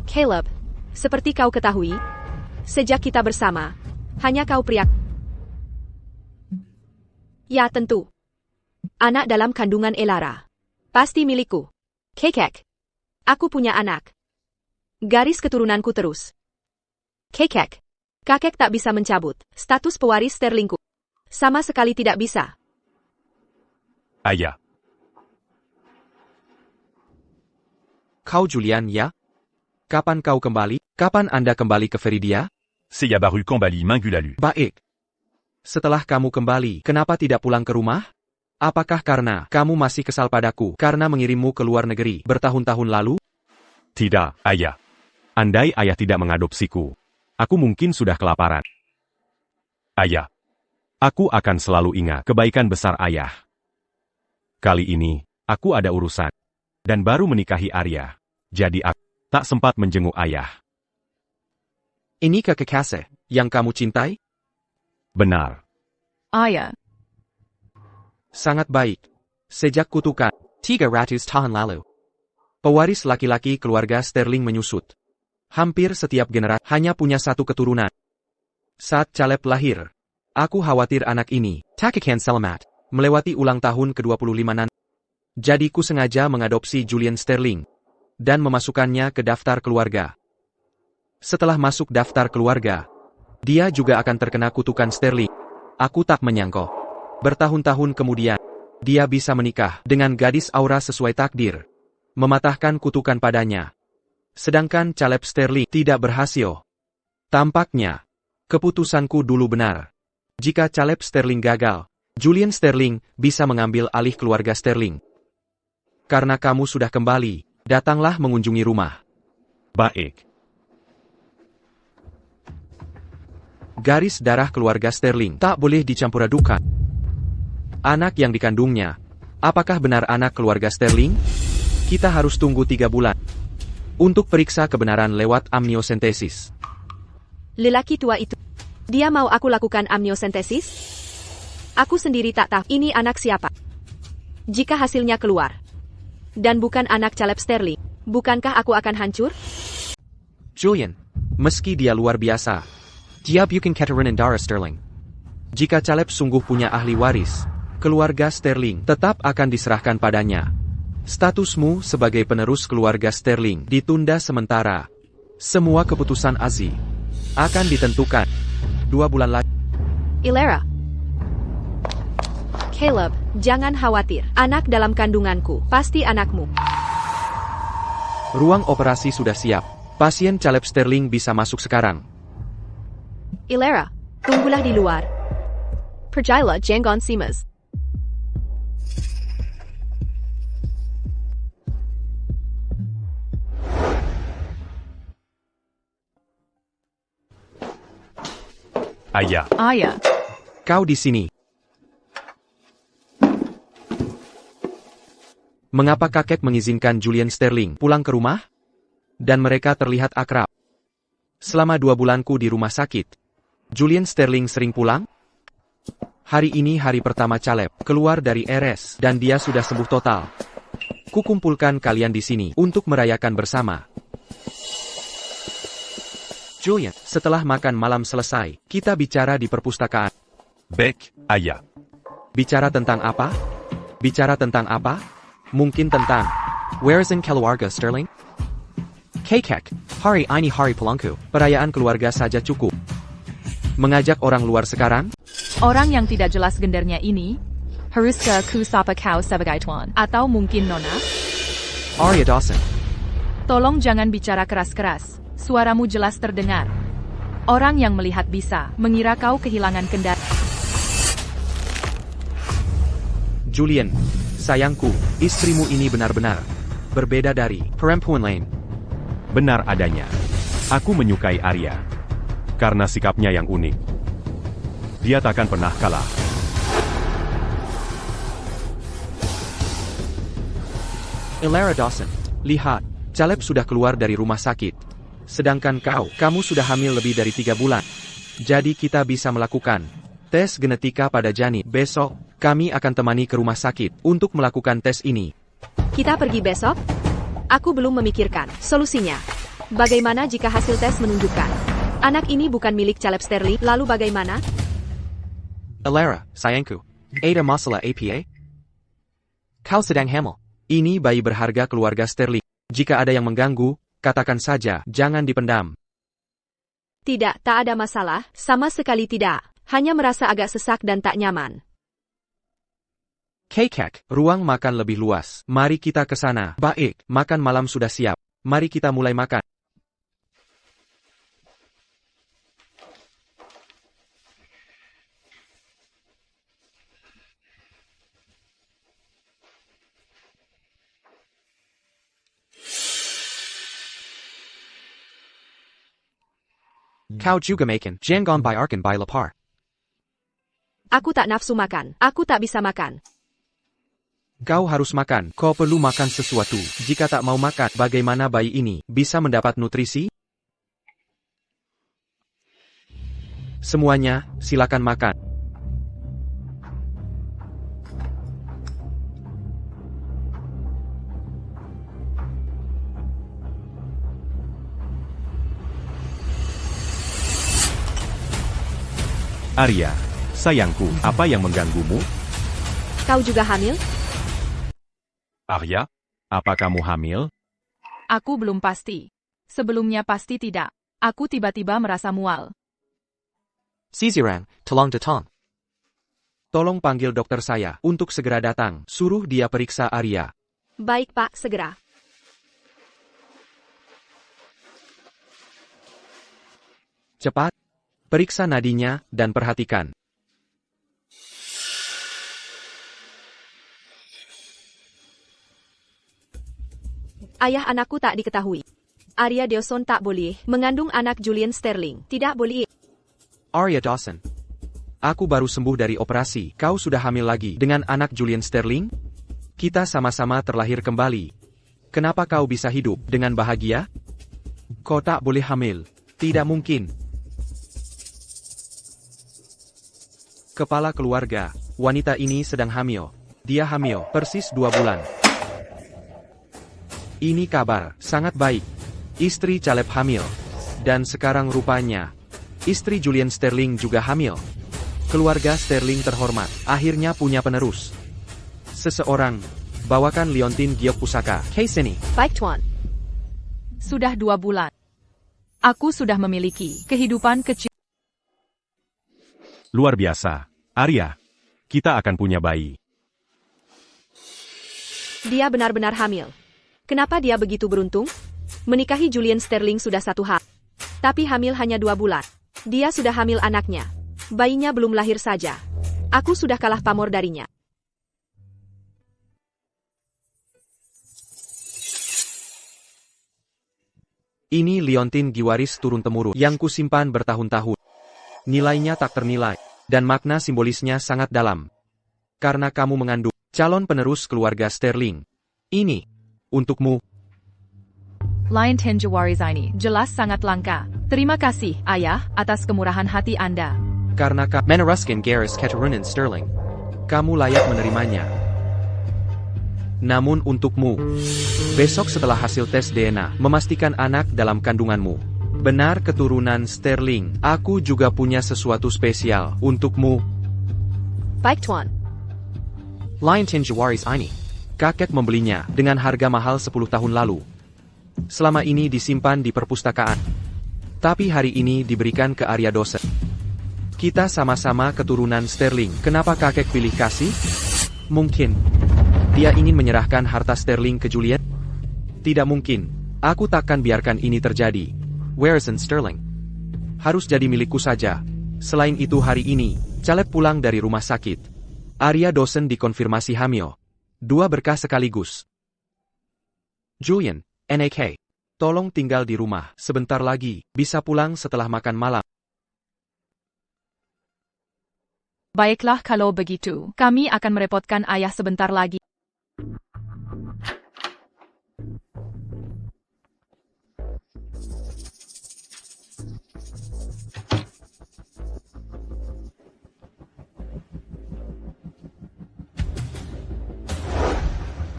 B: Caleb, seperti kau ketahui, sejak kita bersama, hanya kau pria. Ya tentu. Anak dalam kandungan Elara. Pasti milikku. Kekek. Aku punya anak. Garis keturunanku terus. Kekek. Kakek tak bisa mencabut status pewaris Sterlingku. Sama sekali tidak bisa.
F: Ayah.
C: Kau Julian ya? Kapan kau kembali? Kapan Anda kembali ke Veridia?
F: Seya baru kembali minggu lalu.
C: Baik. Setelah kamu kembali, kenapa tidak pulang ke rumah? Apakah karena kamu masih kesal padaku karena mengirimmu ke luar negeri bertahun-tahun lalu?
E: Tidak, ayah. Andai ayah tidak mengadopsiku, aku mungkin sudah kelaparan. Ayah, aku akan selalu ingat kebaikan besar ayah. Kali ini, aku ada urusan. Dan baru menikahi Arya. Jadi aku tak sempat menjenguk ayah.
C: Ini kekasih yang kamu cintai?
E: Benar.
A: Ayah.
C: Sangat baik. Sejak kutukan
D: 300 tahun lalu.
C: pewaris laki-laki keluarga Sterling menyusut. Hampir setiap generasi hanya punya satu keturunan. Saat Caleb lahir, aku khawatir anak ini
D: tak akan selamat.
C: melewati ulang tahun ke-25 nanti. Jadi ku sengaja mengadopsi Julian Sterling dan memasukkannya ke daftar keluarga. Setelah masuk daftar keluarga, dia juga akan terkena kutukan Sterling. Aku tak menyangka. Bertahun-tahun kemudian, dia bisa menikah dengan gadis Aura sesuai takdir, mematahkan kutukan padanya. Sedangkan Caleb Sterling tidak berhasil. Tampaknya, keputusanku dulu benar. Jika Caleb Sterling gagal, Julian Sterling bisa mengambil alih keluarga Sterling. Karena kamu sudah kembali, datanglah mengunjungi rumah.
E: Baik.
C: Garis darah keluarga Sterling tak boleh dicampur adukan. Anak yang dikandungnya, apakah benar anak keluarga Sterling? Kita harus tunggu 3 bulan untuk periksa kebenaran lewat amniosentesis.
B: Lelaki tua itu. Dia mau aku lakukan amniosentesis? Aku sendiri tak tahu ini anak siapa. Jika hasilnya keluar, dan bukan anak Caleb Sterling, bukankah aku akan hancur?
C: Julian, meski dia luar biasa,
D: Dia bukan keturunan darah Sterling.
C: jika Caleb sungguh punya ahli waris, keluarga Sterling tetap akan diserahkan padanya. Statusmu sebagai penerus keluarga Sterling ditunda sementara. Semua keputusan Aziz akan ditentukan 2 bulan lagi.
B: Ilera. Caleb, jangan khawatir. Anak dalam kandunganku, pasti anakmu.
C: Ruang operasi sudah siap. Pasien Caleb Sterling bisa masuk sekarang.
B: Ilera, tunggulah di luar. Percayalah, jangan simas.
F: Ayah,
A: Ayah,
C: Kau di sini. Mengapa kakek mengizinkan Julian Sterling pulang ke rumah? Dan mereka terlihat akrab. Selama 2 bulanku di rumah sakit, Julian Sterling sering pulang? Hari ini hari pertama Caleb keluar dari RS dan dia sudah sembuh total. Kukumpulkan kalian di sini untuk merayakan bersama. Julian, setelah makan malam selesai, kita bicara di perpustakaan.
F: baik, ayah.
C: Bicara tentang apa? Bicara tentang apa? Mungkin tentang
D: Where is in keluarga Sterling? Kakek, hari ini hari pulangku.
C: perayaan keluarga saja cukup. Mengajak orang luar sekarang?
A: orang yang tidak jelas gendernya ini, haruskah ku sapa kau sebagai tuan? Atau mungkin nona?
D: Arya Dawson.
A: Tolong jangan bicara keras-keras, suaramu jelas terdengar. Orang yang melihat bisa mengira kau kehilangan kendali.
C: Julian, sayangku, istrimu ini benar-benar berbeda dari
D: Perempuan lain.
E: Benar adanya. Aku menyukai Arya. Karena sikapnya yang unik. Dia takkan pernah kalah.
D: Ilera Dawson.
C: Lihat, Caleb sudah keluar dari rumah sakit. Sedangkan kamu sudah hamil lebih dari 3 bulan. Jadi kita bisa melakukan tes genetika pada janin. Besok, kami akan temani ke rumah sakit untuk melakukan tes ini.
B: Kita pergi besok? Aku belum memikirkan solusinya. Bagaimana jika hasil tes menunjukkan anak ini bukan milik Caleb Sterling, lalu bagaimana?
D: Ilera, sayangku. Ada masalah APA? Kau sedang hamil.
C: Ini bayi berharga keluarga Sterling. Jika ada yang mengganggu, katakan saja, jangan dipendam.
B: Tidak, tak ada masalah, sama sekali tidak. Hanya merasa agak sesak dan tak nyaman.
C: Kakek, ruang makan lebih luas. Mari kita ke sana. Baik, makan malam sudah siap. Mari kita mulai makan.
D: Kau juga makan. Jangan biarkan bayi lapar.
B: Aku tak nafsu makan. Aku tak bisa makan.
C: Kau harus makan. Kau perlu makan sesuatu. Jika tak mau makan, bagaimana bayi ini bisa mendapat nutrisi? Semuanya, silakan makan.
E: Arya, sayangku, apa yang mengganggumu?
B: Kau juga hamil?
E: Arya, apa kamu hamil?
A: Aku belum pasti. Sebelumnya pasti tidak. Aku tiba-tiba merasa mual.
D: Sisirang, tolong datang.
C: Tolong panggil dokter saya untuk segera datang. Suruh dia periksa Arya.
B: Baik Pak, segera.
C: Cepat. Periksa nadinya dan perhatikan.
B: Ayah anakku tak diketahui. Arya Dawson tak boleh mengandung anak Julian Sterling. Tidak boleh.
C: Arya Dawson. Aku baru sembuh dari operasi. Kau sudah hamil lagi dengan anak Julian Sterling? Kita sama-sama terlahir kembali. Kenapa kau bisa hidup dengan bahagia? Kau tak boleh hamil. Tidak mungkin. Kepala keluarga, wanita ini sedang hamil. Dia hamil, persis 2 bulan. Ini kabar, sangat baik. Istri Caleb hamil. Dan sekarang rupanya, istri Julian Sterling juga hamil. Keluarga Sterling terhormat, akhirnya punya penerus. Seseorang, bawakan liontin giok pusaka. Hei sini.
B: Baik Tuan.
A: Sudah 2 bulan. Aku sudah memiliki kehidupan kecil.
E: Luar biasa. Arya, kita akan punya bayi.
B: Dia benar-benar hamil. Kenapa dia begitu beruntung? Menikahi Julian Sterling sudah 1 hal. Tapi hamil hanya 2 bulan. Dia sudah hamil anaknya. Bayinya belum lahir saja. Aku sudah kalah pamor darinya.
C: Ini liontin giwaris turun-temurun yang kusimpan bertahun-tahun. Nilainya tak ternilai, dan makna simbolisnya sangat dalam. Karena kamu mengandung calon penerus keluarga Sterling. Ini untukmu.
A: Lion Tin Jawaris ini jelas sangat langka. Terima kasih, Ayah, atas kemurahan hati Anda.
C: Karena meneruskan garis keturunan Sterling. Kamu layak menerimanya. Namun untukmu, besok setelah hasil tes DNA memastikan anak dalam kandunganmu benar keturunan Sterling, aku juga punya sesuatu spesial untukmu.
B: Baik Tuan.
C: Lion Tin Jawaris ini. Kakek membelinya dengan harga mahal 10 tahun lalu. Selama ini disimpan di perpustakaan. Tapi hari ini diberikan ke Arya Dawson. Kita sama-sama keturunan Sterling. Kenapa kakek pilih kasih? Mungkin dia ingin menyerahkan harta Sterling ke Julian? Tidak mungkin. Aku takkan biarkan ini terjadi. Warrison Sterling harus jadi milikku saja. Selain itu hari ini, Caleb pulang dari rumah sakit. Arya Dawson dikonfirmasi hamil. 2 berkah sekaligus. Julian, NAK. Tolong tinggal di rumah. Sebentar lagi, bisa pulang setelah makan malam.
A: Baiklah kalau begitu, kami akan merepotkan Ayah sebentar lagi.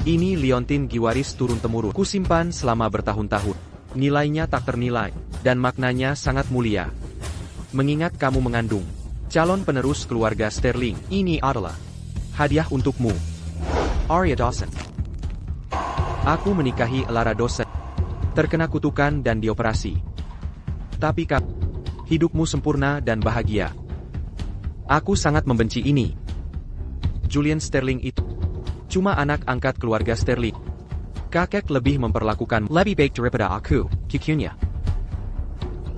C: Ini liontin giwaris turun-temurun. Kusimpan selama bertahun-tahun. Nilainya tak ternilai, dan maknanya sangat mulia. Mengingat kamu mengandung calon penerus keluarga Sterling, ini adalah hadiah untukmu. Arya Dawson. Aku menikahi Lara Dawson. Terkena kutukan dan dioperasi. Tapi hidupmu sempurna dan bahagia. Aku sangat membenci ini. Julian Sterling itu cuma anak angkat keluarga Sterling. Kakek lebih memperlakukan lebih baik daripada aku, cucunya.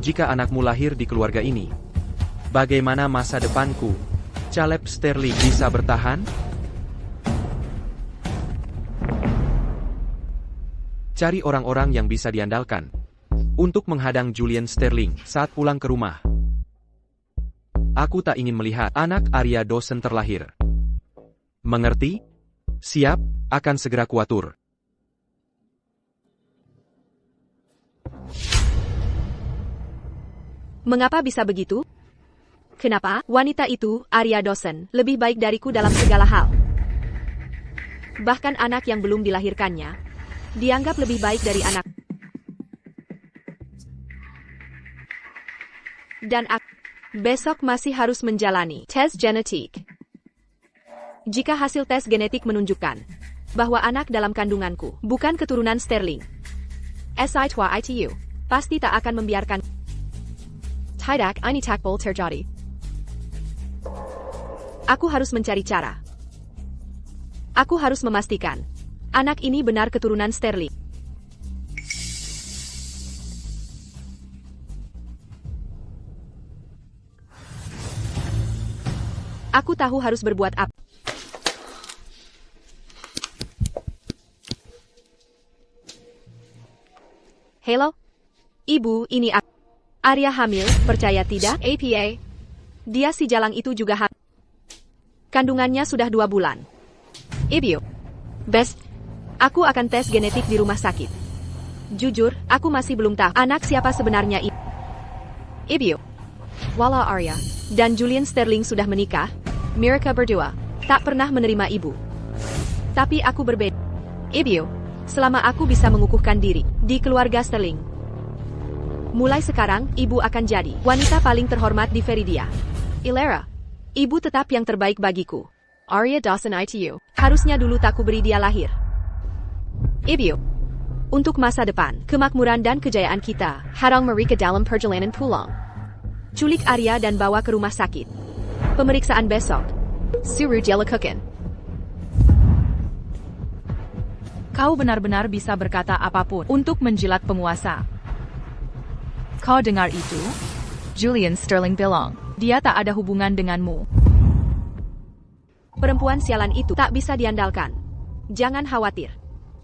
C: Jika anakmu lahir di keluarga ini, bagaimana masa depanku? Caleb Sterling bisa bertahan? Cari orang-orang yang bisa diandalkan untuk menghadang Julian Sterling saat pulang ke rumah. Aku tak ingin melihat anak Arya Dawson terlahir. Mengerti? Siap, akan segera kuatur.
B: Mengapa bisa begitu? Kenapa wanita itu, Arya Dawson, lebih baik dariku dalam segala hal? Bahkan anak yang belum dilahirkannya, dianggap lebih baik dari anak. Dan besok masih harus menjalani tes genetik. Jika hasil tes genetik menunjukkan bahwa anak dalam kandunganku bukan keturunan Sterling, SITU pasti tak akan membiarkan tidak ini takbol terjadi. Aku harus mencari cara. Aku harus memastikan anak ini benar keturunan Sterling. Aku tahu harus berbuat apa. Halo? Ibu, ini Arya hamil, percaya tidak? APA. Dia si jalang itu juga hamil. Kandungannya sudah 2 bulan. Ibu. Best. Aku akan tes genetik di rumah sakit. Jujur, aku masih belum tahu anak siapa sebenarnya Ibu. Walau Arya dan Julian Sterling sudah menikah, mereka berdua tak pernah menerima ibu. Tapi aku berbeda. Ibu, selama aku bisa mengukuhkan diri di keluarga Sterling. Mulai sekarang, ibu akan jadi wanita paling terhormat di Veridia. Ilera, ibu tetap yang terbaik bagiku. Arya Dawson ITU. Harusnya dulu tak kuberi dia lahir. Ibu, untuk masa depan, kemakmuran dan kejayaan kita, harang mereka dalam perjalanan pulang. Culik Arya dan bawa ke rumah sakit. Pemeriksaan besok. Suruh dia lakukan.
A: Kau benar-benar bisa berkata apapun untuk menjilat penguasa. Kau dengar itu? Julian Sterling bilang, dia tak ada hubungan denganmu.
B: Perempuan sialan itu tak bisa diandalkan. Jangan khawatir.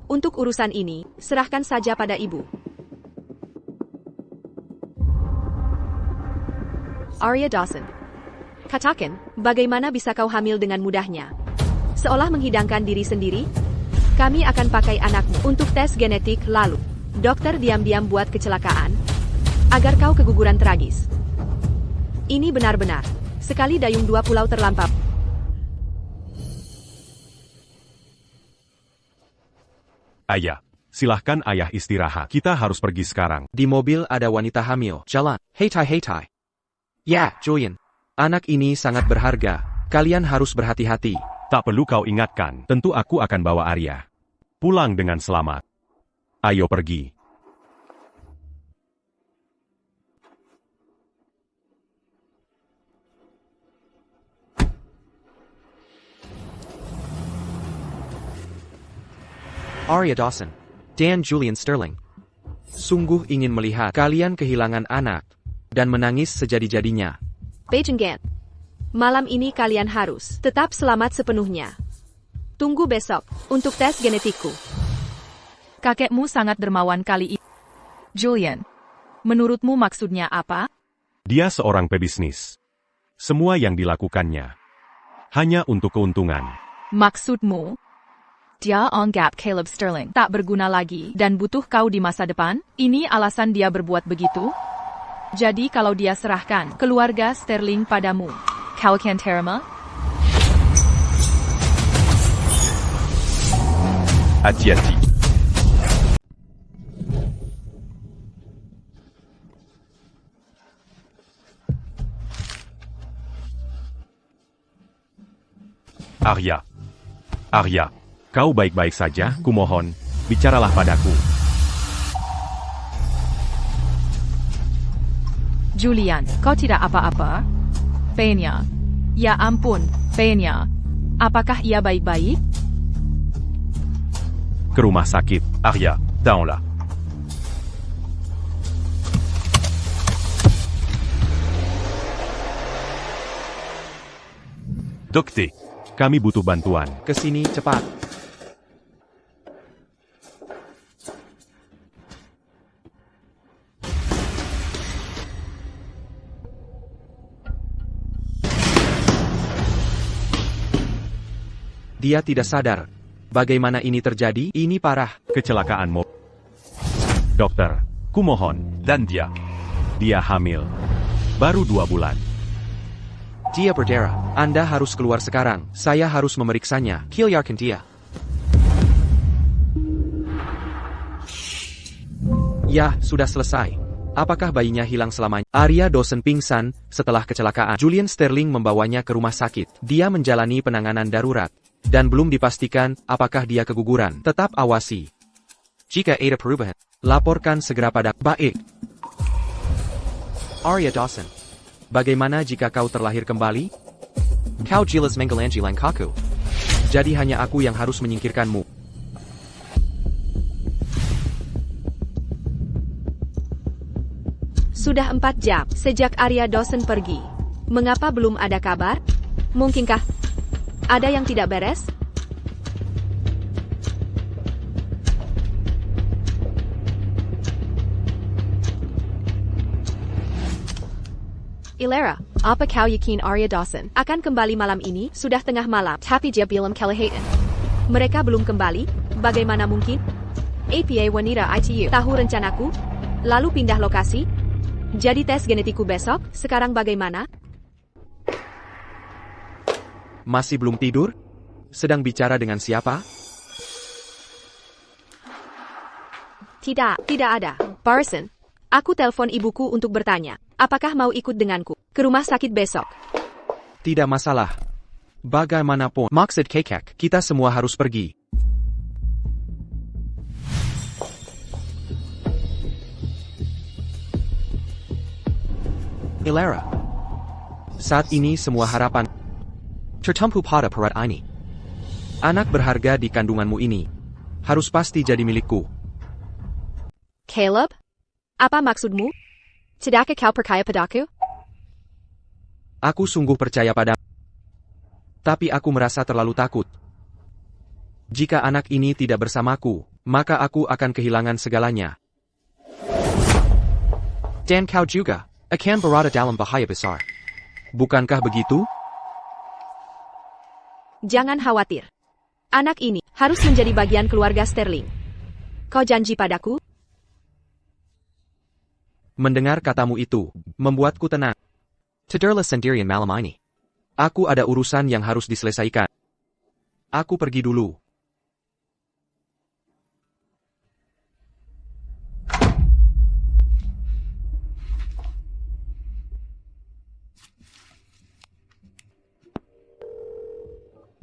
B: Untuk urusan ini, serahkan saja pada ibu. Arya Dawson. Katakan, bagaimana bisa kau hamil dengan mudahnya? Seolah menghidangkan diri sendiri? Kami akan pakai anakmu untuk tes genetik lalu. Dokter diam-diam buat kecelakaan, agar kau keguguran tragis. Ini benar-benar sekali dayung 2 pulau terlampau.
E: Ayah, silahkan ayah istirahat. Kita harus pergi sekarang.
C: Di mobil ada wanita hamil. Jalan. Hei Tai. Ya, Julian. Anak ini sangat berharga. Kalian harus berhati-hati.
E: Tak perlu kau ingatkan. Tentu aku akan bawa Arya pulang dengan selamat. Ayo pergi.
C: Arya Dawson. Dan Julian Sterling. Sungguh ingin melihat kalian kehilangan anak dan menangis sejadi-jadinya.
B: Beijinggan. Malam ini kalian harus tetap selamat sepenuhnya. Tunggu besok untuk tes genetikku.
A: Kakekmu sangat dermawan kali ini. Julian, menurutmu maksudnya apa?
E: Dia seorang pebisnis. Semua yang dilakukannya hanya untuk keuntungan.
A: Maksudmu? Dia anggap Caleb Sterling tak berguna lagi dan butuh kau di masa depan? Ini alasan dia berbuat begitu? Jadi kalau dia serahkan keluarga Sterling padamu, kau akan terima?
F: Hati-hati.
E: Arya, kau baik-baik saja, kumohon, bicaralah padaku.
A: Julian, kau tidak apa-apa? Fenya. Ya ampun, Fenya. Apakah ia baik-baik?
E: Ke rumah sakit.
F: Arya, down-là.
E: Dokter, kami butuh bantuan.
C: Kesini cepat. Dia tidak sadar. Bagaimana ini terjadi? Ini parah.
E: Kecelakaan mobil. Dokter, kumohon.
F: Dan dia.
E: Dia hamil. Baru 2 bulan.
C: Dia berdarah. Anda harus keluar sekarang. Saya harus memeriksanya. Kilyarkan dia. Ya, sudah selesai. Apakah bayinya hilang selamanya? Arya Dawson pingsan setelah kecelakaan. Julian Sterling membawanya ke rumah sakit. Dia menjalani penanganan darurat. Dan belum dipastikan apakah dia keguguran. Tetap awasi. Jika ada perubahan, laporkan segera pada baik. Arya Dawson. Bagaimana jika kau terlahir kembali? Kau jelas menggelanjilang kaku. Jadi hanya aku yang harus menyingkirkanmu.
B: Sudah 4 jam sejak Arya Dawson pergi. Mengapa belum ada kabar? Mungkinkah ada yang tidak beres? Ilera, apa kau yakin Arya Dawson akan kembali malam ini? Sudah tengah malam, tapi dia belum kelihatan. Mereka belum kembali? Bagaimana mungkin? APA wanita ITU tahu rencanaku? Lalu pindah lokasi? Jadi tes genetikku besok, sekarang bagaimana?
C: Masih belum tidur? Sedang bicara dengan siapa?
B: Tidak ada. Barson, aku telepon ibuku untuk bertanya, apakah mau ikut denganku ke rumah sakit besok?
C: Tidak masalah. Bagaimanapun, maksud Kekek, kita semua harus pergi.
D: Ilera.
C: Saat ini semua harapan
D: Tertumpu pada perat ini.
C: anak berharga di kandunganmu ini harus pasti jadi milikku.
B: Caleb? Apa maksudmu? Tidakkah kau percaya padaku?
C: Aku sungguh percaya padamu. Tapi aku merasa terlalu takut. Jika anak ini tidak bersamaku, maka aku akan kehilangan segalanya.
D: Dan kau juga akan berada dalam bahaya besar.
C: Bukankah begitu?
B: Jangan khawatir. Anak ini harus menjadi bagian keluarga Sterling. Kau janji padaku?
C: Mendengar katamu itu, membuatku tenang.
D: Tidurlah sendirian malam ini.
C: Aku ada urusan yang harus diselesaikan. Aku pergi dulu.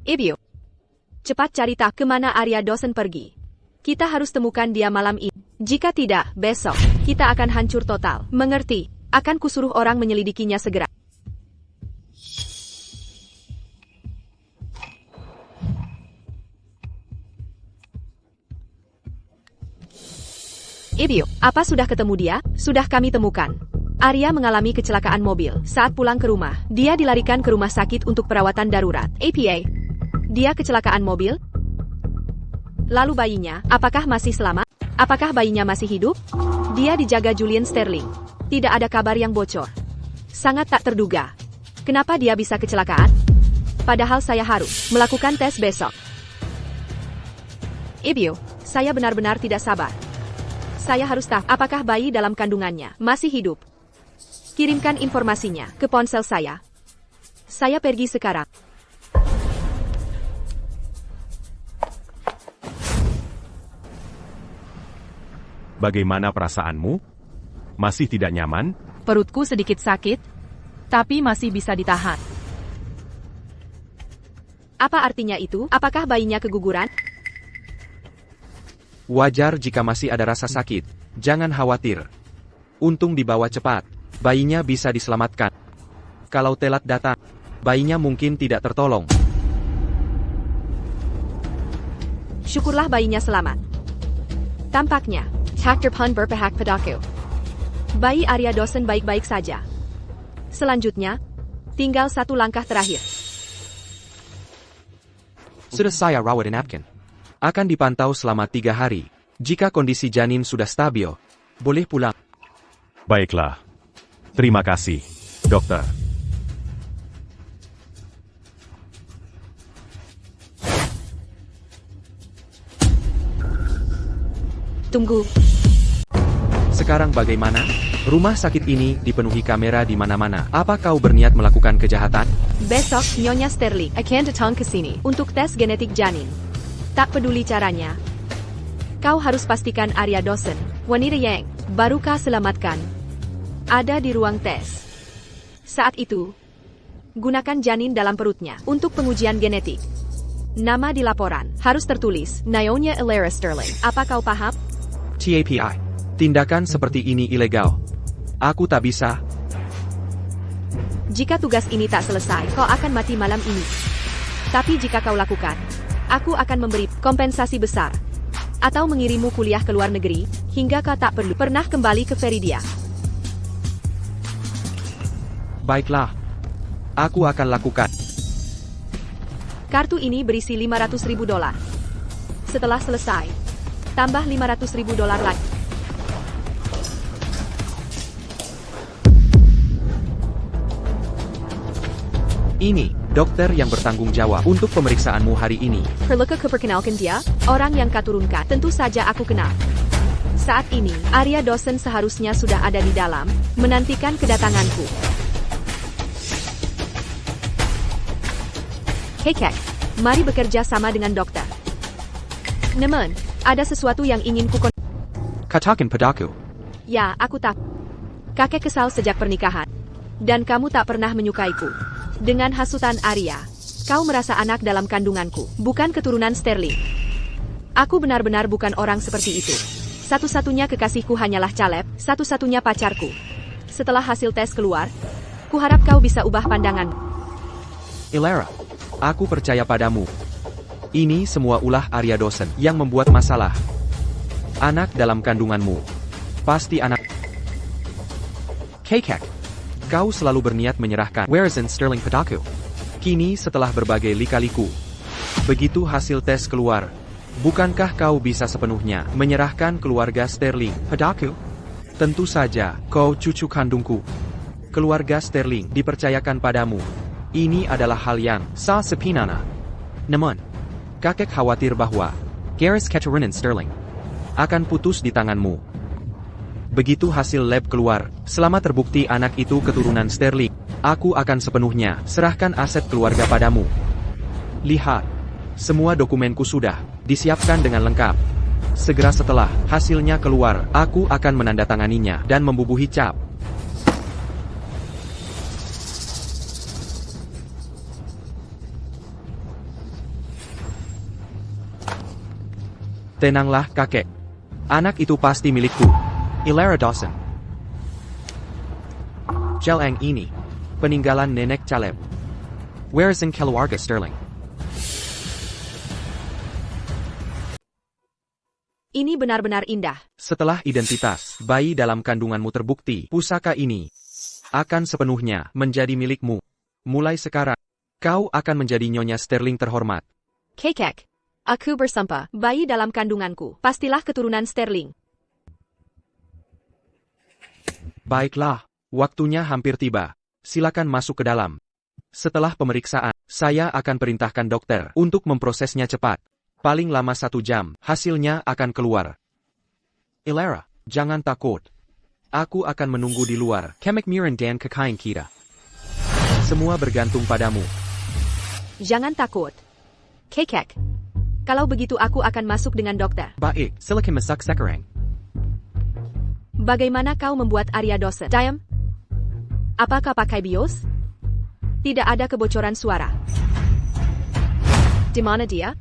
B: Ibu, cepat cari tahu kemana Arya Dawson pergi. Kita harus temukan dia malam ini. Jika tidak, besok, kita akan hancur total. Mengerti? Akan kusuruh orang menyelidikinya segera. Ibu, apa sudah ketemu dia? Sudah kami temukan. Arya mengalami kecelakaan mobil. Saat pulang ke rumah, dia dilarikan ke rumah sakit untuk perawatan darurat. APA. Dia kecelakaan mobil? Lalu bayinya, apakah masih selamat? Apakah bayinya masih hidup? Dia dijaga Julian Sterling. Tidak ada kabar yang bocor. Sangat tak terduga. Kenapa dia bisa kecelakaan? Padahal saya harus melakukan tes besok. Ibu, saya benar-benar tidak sabar. Saya harus tahu apakah bayi dalam kandungannya masih hidup. Kirimkan informasinya ke ponsel saya. Saya pergi sekarang.
E: Bagaimana perasaanmu? Masih tidak nyaman?
A: Perutku sedikit sakit, tapi masih bisa ditahan.
B: Apa artinya itu? Apakah bayinya keguguran?
C: Wajar jika masih ada rasa sakit. Jangan khawatir. Untung dibawa cepat. Bayinya bisa diselamatkan. Kalau telat datang, bayinya mungkin tidak tertolong.
B: Syukurlah bayinya selamat. Tampaknya, Dr. Pun berpihak padaku. Bayi Arya Dawson baik-baik saja. Selanjutnya, tinggal satu langkah terakhir.
D: Sudah saya rawat inapkan.
C: Akan dipantau selama 3 hari. Jika kondisi janin sudah stabil, boleh pulang.
E: Baiklah. Terima kasih, dokter.
B: Tunggu.
C: Sekarang bagaimana? Rumah sakit ini dipenuhi kamera di mana-mana. Apa kau berniat melakukan kejahatan?
B: Besok, Nyonya Sterling akan datang ke sini untuk tes genetik janin. Tak peduli caranya. Kau harus pastikan Arya Dawson, wanita yang baru kau selamatkan, ada di ruang tes. Saat itu, gunakan janin dalam perutnya untuk pengujian genetik. Nama di laporan harus tertulis Nyonya Ilera Sterling. Apa kau paham?
C: TAPI. Tindakan seperti ini ilegal. Aku tak bisa.
B: Jika tugas ini tak selesai, kau akan mati malam ini. Tapi jika kau lakukan, aku akan memberi kompensasi besar. Atau mengirimu kuliah ke luar negeri, hingga kau tak perlu pernah kembali ke Veridia.
C: Baiklah. Aku akan lakukan.
B: Kartu ini berisi $500.000. Setelah selesai, tambah $500.000 lagi.
C: Ini, dokter yang bertanggung jawab untuk pemeriksaanmu hari ini.
B: Perlukah kuperkenalkan dia? Orang yang kau turunkan, tentu saja aku kenal. Saat ini, Arya Dawson seharusnya sudah ada di dalam, menantikan kedatanganku. Hei Kek, mari bekerja sama dengan dokter. Namun, ada sesuatu yang ingin
D: Katakan padaku.
B: Ya, aku tak. Kakek kesal sejak pernikahan. Dan kamu tak pernah menyukaiku. Dengan hasutan Arya, kau merasa anak dalam kandunganku, bukan keturunan Sterling. Aku benar-benar bukan orang seperti itu. Satu-satunya kekasihku hanyalah Caleb, satu-satunya pacarku. Setelah hasil tes keluar, kuharap kau bisa ubah pandanganmu.
C: Elara, aku percaya padamu. Ini semua ulah Arya Dawson yang membuat masalah. Anak dalam kandunganmu. Pasti anak.
D: Kekek.
C: Kau selalu berniat menyerahkan
D: Whereas in Sterling padaku.
C: Kini setelah berbagai lika-liku. Begitu hasil tes keluar. Bukankah kau bisa sepenuhnya menyerahkan keluarga Sterling
D: Padaku.
C: Tentu saja, kau cucu kandungku. Keluarga Sterling dipercayakan padamu. Ini adalah hal yang
D: Sa sepinana.
C: namun, kakek khawatir bahwa
D: Garis keturunan Sterling.
C: akan putus di tanganmu. Begitu hasil lab keluar, selama terbukti anak itu keturunan Sterling, aku akan sepenuhnya serahkan aset keluarga padamu. Lihat, semua dokumenku sudah disiapkan dengan lengkap. Segera setelah hasilnya keluar, aku akan menandatanganinya dan membubuhi cap. Tenanglah, kakek. Anak itu pasti milikku.
D: Elara Dawson.
C: Jeleng ini, peninggalan nenek Caleb.
D: Whereas in keluarga Sterling.
B: Ini benar-benar indah.
C: Setelah identitas bayi dalam kandunganmu terbukti, pusaka ini akan sepenuhnya menjadi milikmu. Mulai sekarang, kau akan menjadi Nyonya Sterling terhormat.
B: Kekek. Aku bersumpah, bayi dalam kandunganku, pastilah keturunan Sterling.
C: Baiklah, waktunya hampir tiba. Silakan masuk ke dalam. Setelah pemeriksaan, saya akan perintahkan dokter untuk memprosesnya cepat. Paling lama 1 jam, hasilnya akan keluar. Elara, jangan takut. Aku akan menunggu di luar.
D: Kemek miran dan kekain kita.
C: Semua bergantung padamu.
B: Jangan takut. Kekek. Kalau begitu aku akan masuk dengan dokter.
C: Baik,
D: Silicon masak sekarang.
B: Bagaimana kau membuat Arya Dawson? Diam. Apakah pakai BIOS? Tidak ada kebocoran suara. Di mana dia?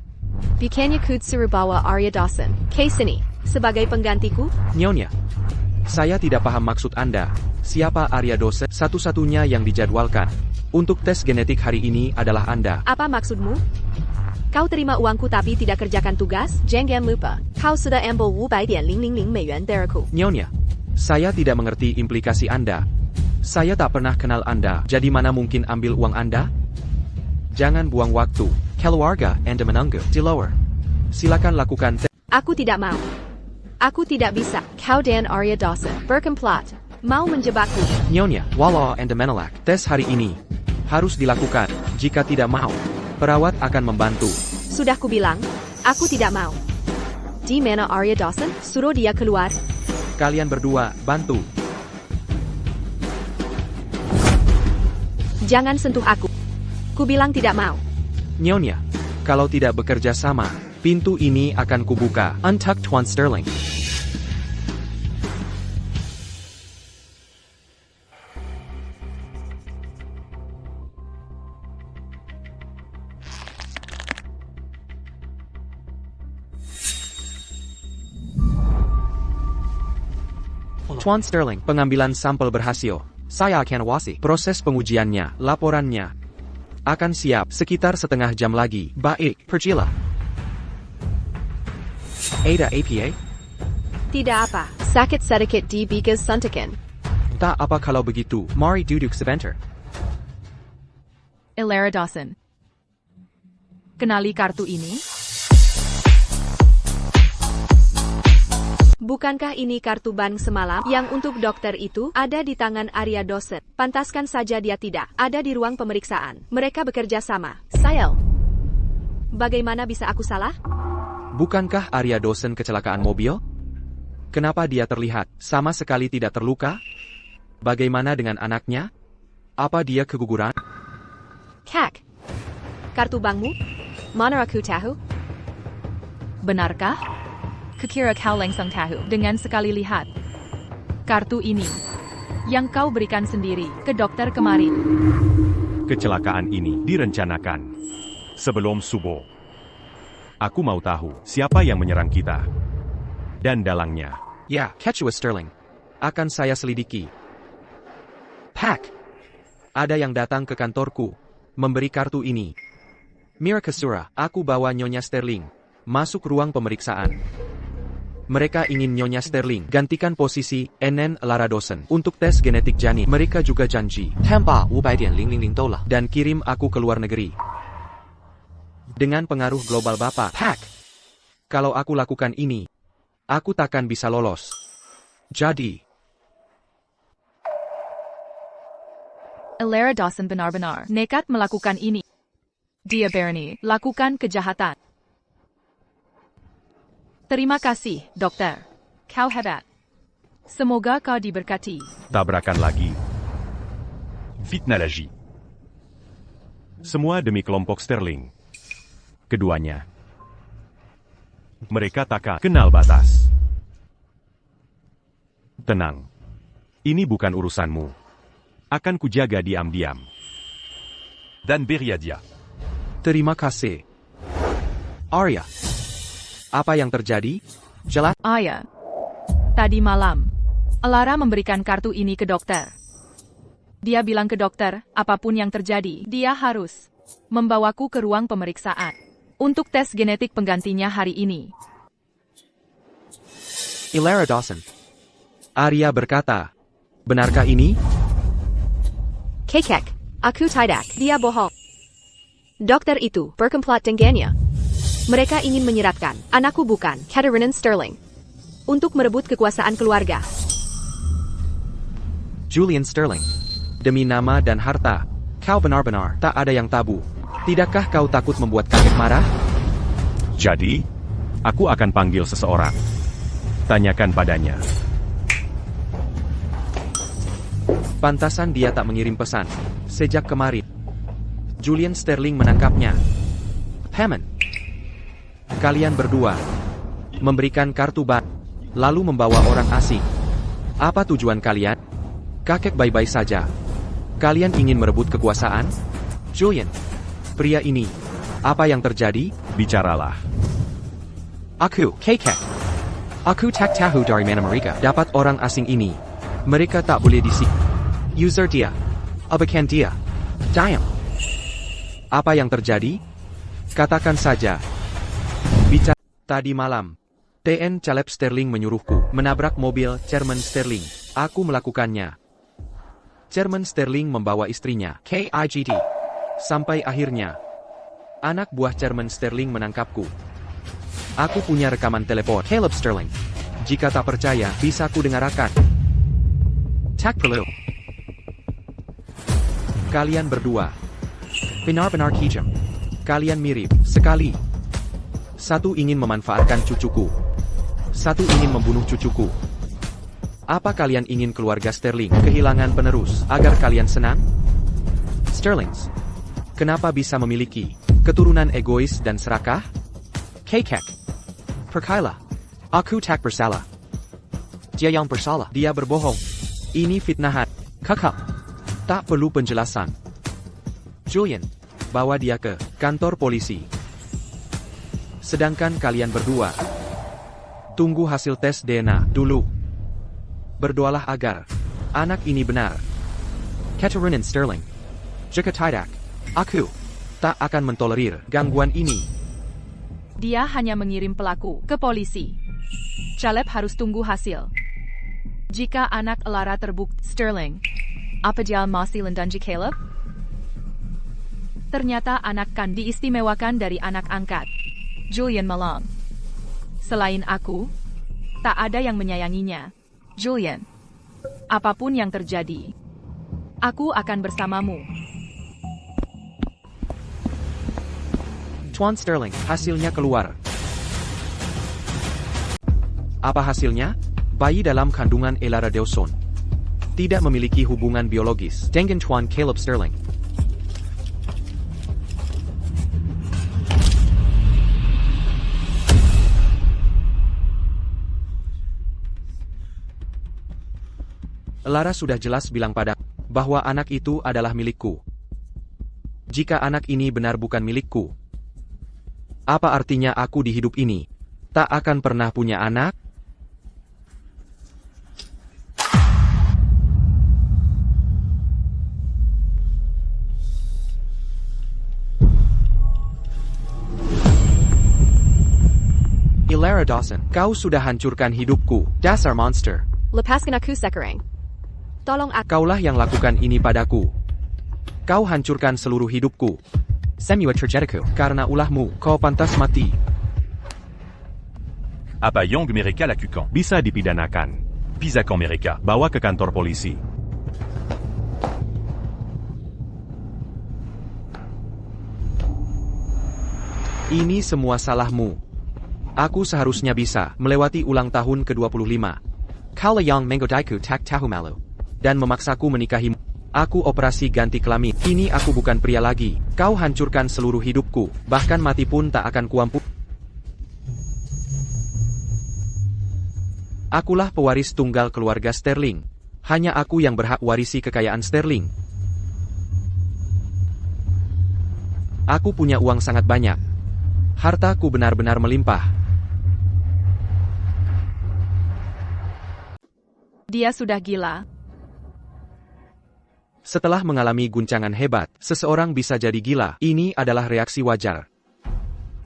B: Bukannya kusuruh bawa Arya Dawson ke sini sebagai penggantiku?
C: Nyonya. Saya tidak paham maksud Anda. Siapa Arya Dawson? Satu-satunya yang dijadwalkan untuk tes genetik hari ini adalah Anda.
B: Apa maksudmu? Kau terima uangku tapi tidak kerjakan tugas? Jangan lupa, kau sudah ambil 500,000 美元 dariku.
C: Nyonya, saya tidak mengerti implikasi Anda. Saya tak pernah kenal Anda, jadi mana mungkin ambil uang Anda? Jangan buang waktu.
D: Keluarga Anda menunggu.
C: Di lower. Silakan lakukan tes.
B: Aku tidak mau. Aku tidak bisa. Kau dan Arya Dawson berkomplot, mau menjebakku.
C: Nyonya,
D: Wala Anda menolak.
C: tes hari ini harus dilakukan. Jika tidak mau, perawat akan membantu.
B: Sudah kubilang, aku tidak mau. Di mana Arya Dawson? Suruh dia keluar.
C: Kalian berdua, bantu.
B: Jangan sentuh aku. Kubilang tidak mau.
C: Nyonya, kalau tidak bekerja sama, pintu ini akan kubuka.
D: Untuck Tuan Sterling.
C: Tuan Sterling, pengambilan sampel berhasil.
D: Saya akan awasi.
C: Proses pengujiannya, laporannya akan siap sekitar setengah jam lagi. Baik,
D: Pergila. Ada APA?
B: Tidak apa. Sakit sedikit di bigas suntikan.
C: tak apa kalau begitu.
D: Mari duduk sebentar.
A: Elara Dawson. Kenali kartu ini?
B: Bukankah ini kartu bank semalam yang untuk dokter itu ada di tangan Arya Dawson? Pantaskan saja dia tidak ada di ruang pemeriksaan. Mereka bekerja sama. Sayel, bagaimana bisa aku salah?
C: Bukankah Arya Dawson kecelakaan mobil? Kenapa dia terlihat sama sekali tidak terluka? Bagaimana dengan anaknya? Apa dia keguguran?
B: Kak, kartu bankmu? Mana aku tahu?
A: Benarkah? Kukira kau langsung tahu dengan sekali lihat kartu ini yang kau berikan sendiri ke dokter kemarin.
E: Kecelakaan ini direncanakan sebelum subuh. Aku mau tahu siapa yang menyerang kita dan dalangnya.
C: Ya, Ketua Sterling. Akan saya selidiki. Pak, ada yang datang ke kantorku, memberi kartu ini. Mira Kasura, aku bawa Nyonya Sterling masuk ruang pemeriksaan. Mereka ingin Nyonya Sterling gantikan posisi NN Lara Dawson untuk tes genetik janin. Mereka juga janji tanpa 500,000 dolar dan kirim aku ke luar negeri. Dengan pengaruh global Bapak, Pak, kalau aku lakukan ini, aku takkan bisa lolos. Jadi,
A: Lara Dawson benar-benar nekat melakukan ini. Dia berani lakukan kejahatan. Terima kasih, dokter. Kau hebat. Semoga kau diberkati.
E: Tabrakan lagi. Fitnah lagi. Semua demi kelompok Sterling. Keduanya. Mereka takkan kenal batas. Tenang. Ini bukan urusanmu. Akan kujaga diam-diam.
F: Dan Beriadia.
C: terima kasih. Arya, apa yang terjadi? Jelas.
A: Aya. Tadi malam, Lara memberikan kartu ini ke dokter. Dia bilang ke dokter, apapun yang terjadi, dia harus membawaku ke ruang pemeriksaan untuk tes genetik penggantinya hari ini.
C: Lara Dawson. Arya berkata, benarkah ini?
B: Kekek, aku tidak. Dia bohong. Dokter itu berkomplot dengannya. Mereka ingin menyeratkan anakku bukan Katarina Sterling untuk merebut kekuasaan keluarga.
C: Julian Sterling. Demi nama dan harta, kau benar-benar tak ada yang tabu. Tidakkah kau takut membuat kakek marah?
E: Jadi, aku akan panggil seseorang. Tanyakan padanya.
C: Pantasan dia tak mengirim pesan. Sejak kemarin, Julian Sterling menangkapnya. Hammond. Kalian berdua memberikan kartu bank, lalu membawa orang asing. Apa tujuan kalian? Kakek baik-baik saja. Kalian ingin merebut kekuasaan? Julian, pria ini, apa yang terjadi?
E: Bicaralah.
C: Aku, Kekek. Aku tak tahu dari mana mereka dapat orang asing ini. Mereka tak boleh user dia. Abakan dia. Diam. Apa yang terjadi? Katakan saja. Bicara. Tadi malam, TN Caleb Sterling menyuruhku menabrak mobil Chairman Sterling. Aku melakukannya. Chairman Sterling membawa istrinya, KIGT. Sampai akhirnya, anak buah Chairman Sterling menangkapku. Aku punya rekaman telepon Caleb Sterling. Jika tak percaya, bisa ku dengarkan. Tak perlu. Kalian berdua benar-benar kejam. Kalian mirip sekali. Satu ingin memanfaatkan cucuku. Satu ingin membunuh cucuku. Apa kalian ingin keluarga Sterling kehilangan penerus agar kalian senang? Sterlings, kenapa bisa memiliki keturunan egois dan serakah? Kekek. Perkailah. Aku tak bersalah. Dia yang bersalah. Dia berbohong. Ini fitnahan. Kakak. Tak perlu penjelasan. Julian, bawa dia ke kantor polisi. Sedangkan kalian berdua, tunggu hasil tes DNA dulu. Berdoalah agar anak ini benar. Katarina Sterling. Jika tidak, aku tak akan mentolerir gangguan ini.
A: Dia hanya mengirim pelaku ke polisi. Caleb harus tunggu hasil. Jika anak Lara terbukti Sterling, apa dia masih lendanji Caleb? Ternyata anak kan diistimewakan dari anak angkat Julian Malang. Selain aku, Tak ada yang menyayanginya. Julian. Apapun yang terjadi, aku akan bersamamu.
C: Tuan Sterling, hasilnya keluar. Apa hasilnya? Bayi dalam kandungan Elara Dawson tidak memiliki hubungan biologis dengan Tuan Caleb Sterling. Lara sudah jelas bilang pada bahwa anak itu adalah milikku. Jika anak ini benar bukan milikku, apa artinya aku di hidup ini tak akan pernah punya anak? Elara Dawson, kau sudah hancurkan hidupku, dasar monster.
B: Lepaskan aku sekarang. Tolong aku.
C: Kaulah yang lakukan ini padaku. Kau hancurkan seluruh hidupku.
D: Semua tragediku.
C: Karena ulahmu, kau pantas mati.
F: Apa Young mereka lakukan?
E: Bisa dipidanakan.
F: Pisahkan mereka.
E: Bawa ke kantor polisi.
C: Ini semua salahmu. Aku seharusnya bisa melewati ulang tahun ke-25.
D: Kau yang menggodaiku tak tahu malu.
C: Dan memaksaku menikahimu. Aku operasi ganti kelamin. Kini aku bukan pria lagi. Kau hancurkan seluruh hidupku. Bahkan mati pun tak akan kuampu. Akulah pewaris tunggal keluarga Sterling. Hanya aku yang berhak warisi kekayaan Sterling. Aku punya uang sangat banyak. Hartaku benar-benar melimpah.
A: Dia sudah gila.
C: Setelah mengalami guncangan hebat, seseorang bisa jadi gila. Ini adalah reaksi wajar.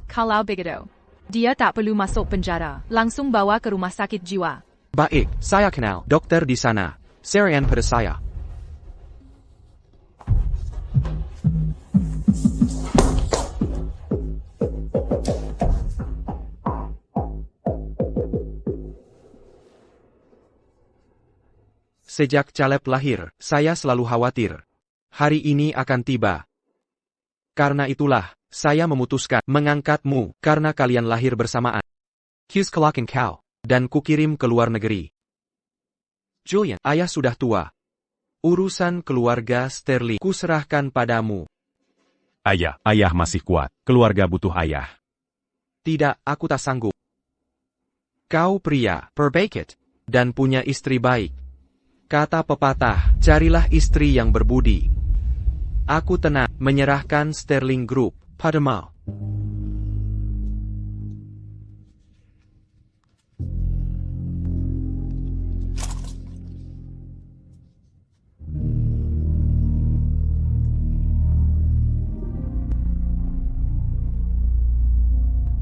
A: Kalau begitu, dia tak perlu masuk penjara. Langsung bawa ke rumah sakit jiwa.
C: Baik, saya kenal dokter di sana. Sarayan pada saya. Sejak Caleb lahir, saya selalu khawatir. Hari ini akan tiba. Karena itulah, saya memutuskan mengangkatmu karena kalian lahir bersamaan.
D: Hughes kelakan kau.
C: Dan kukirim ke luar negeri. Julian, ayah sudah tua. Urusan keluarga Sterling kuserahkan padamu.
E: Ayah masih kuat. Keluarga butuh ayah.
C: Tidak, aku tak sanggup. Kau pria,
D: Perbaikit.
C: dan punya istri baik. Kata pepatah, carilah istri yang berbudi. Aku tenang menyerahkan Sterling Group padamu.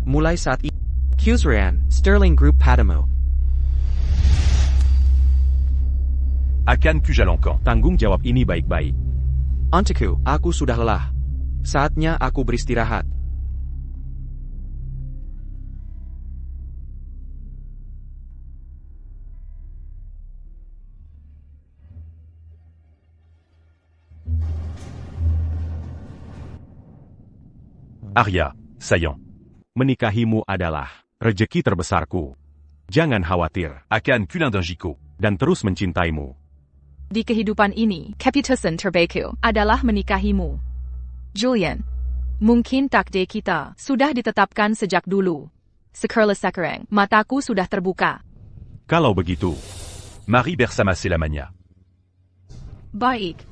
C: Mulai saat ini,
D: Hughes Sterling Group padamu.
F: Akan Kujalankan.
E: Tanggung jawab ini baik-baik.
C: untukku, aku sudah lelah. Saatnya aku beristirahat.
F: Arya, sayang.
E: Menikahimu adalah rejeki terbesarku. Jangan khawatir.
F: Akan Kulandanjiko.
E: Dan terus mencintaimu.
A: Di kehidupan ini, keputusan terbaikku adalah menikahimu. Julian, mungkin takdir kita sudah ditetapkan sejak dulu. Sekarang, mataku sudah terbuka.
E: Kalau begitu,
F: Marie bersama Selamania.
A: Baik,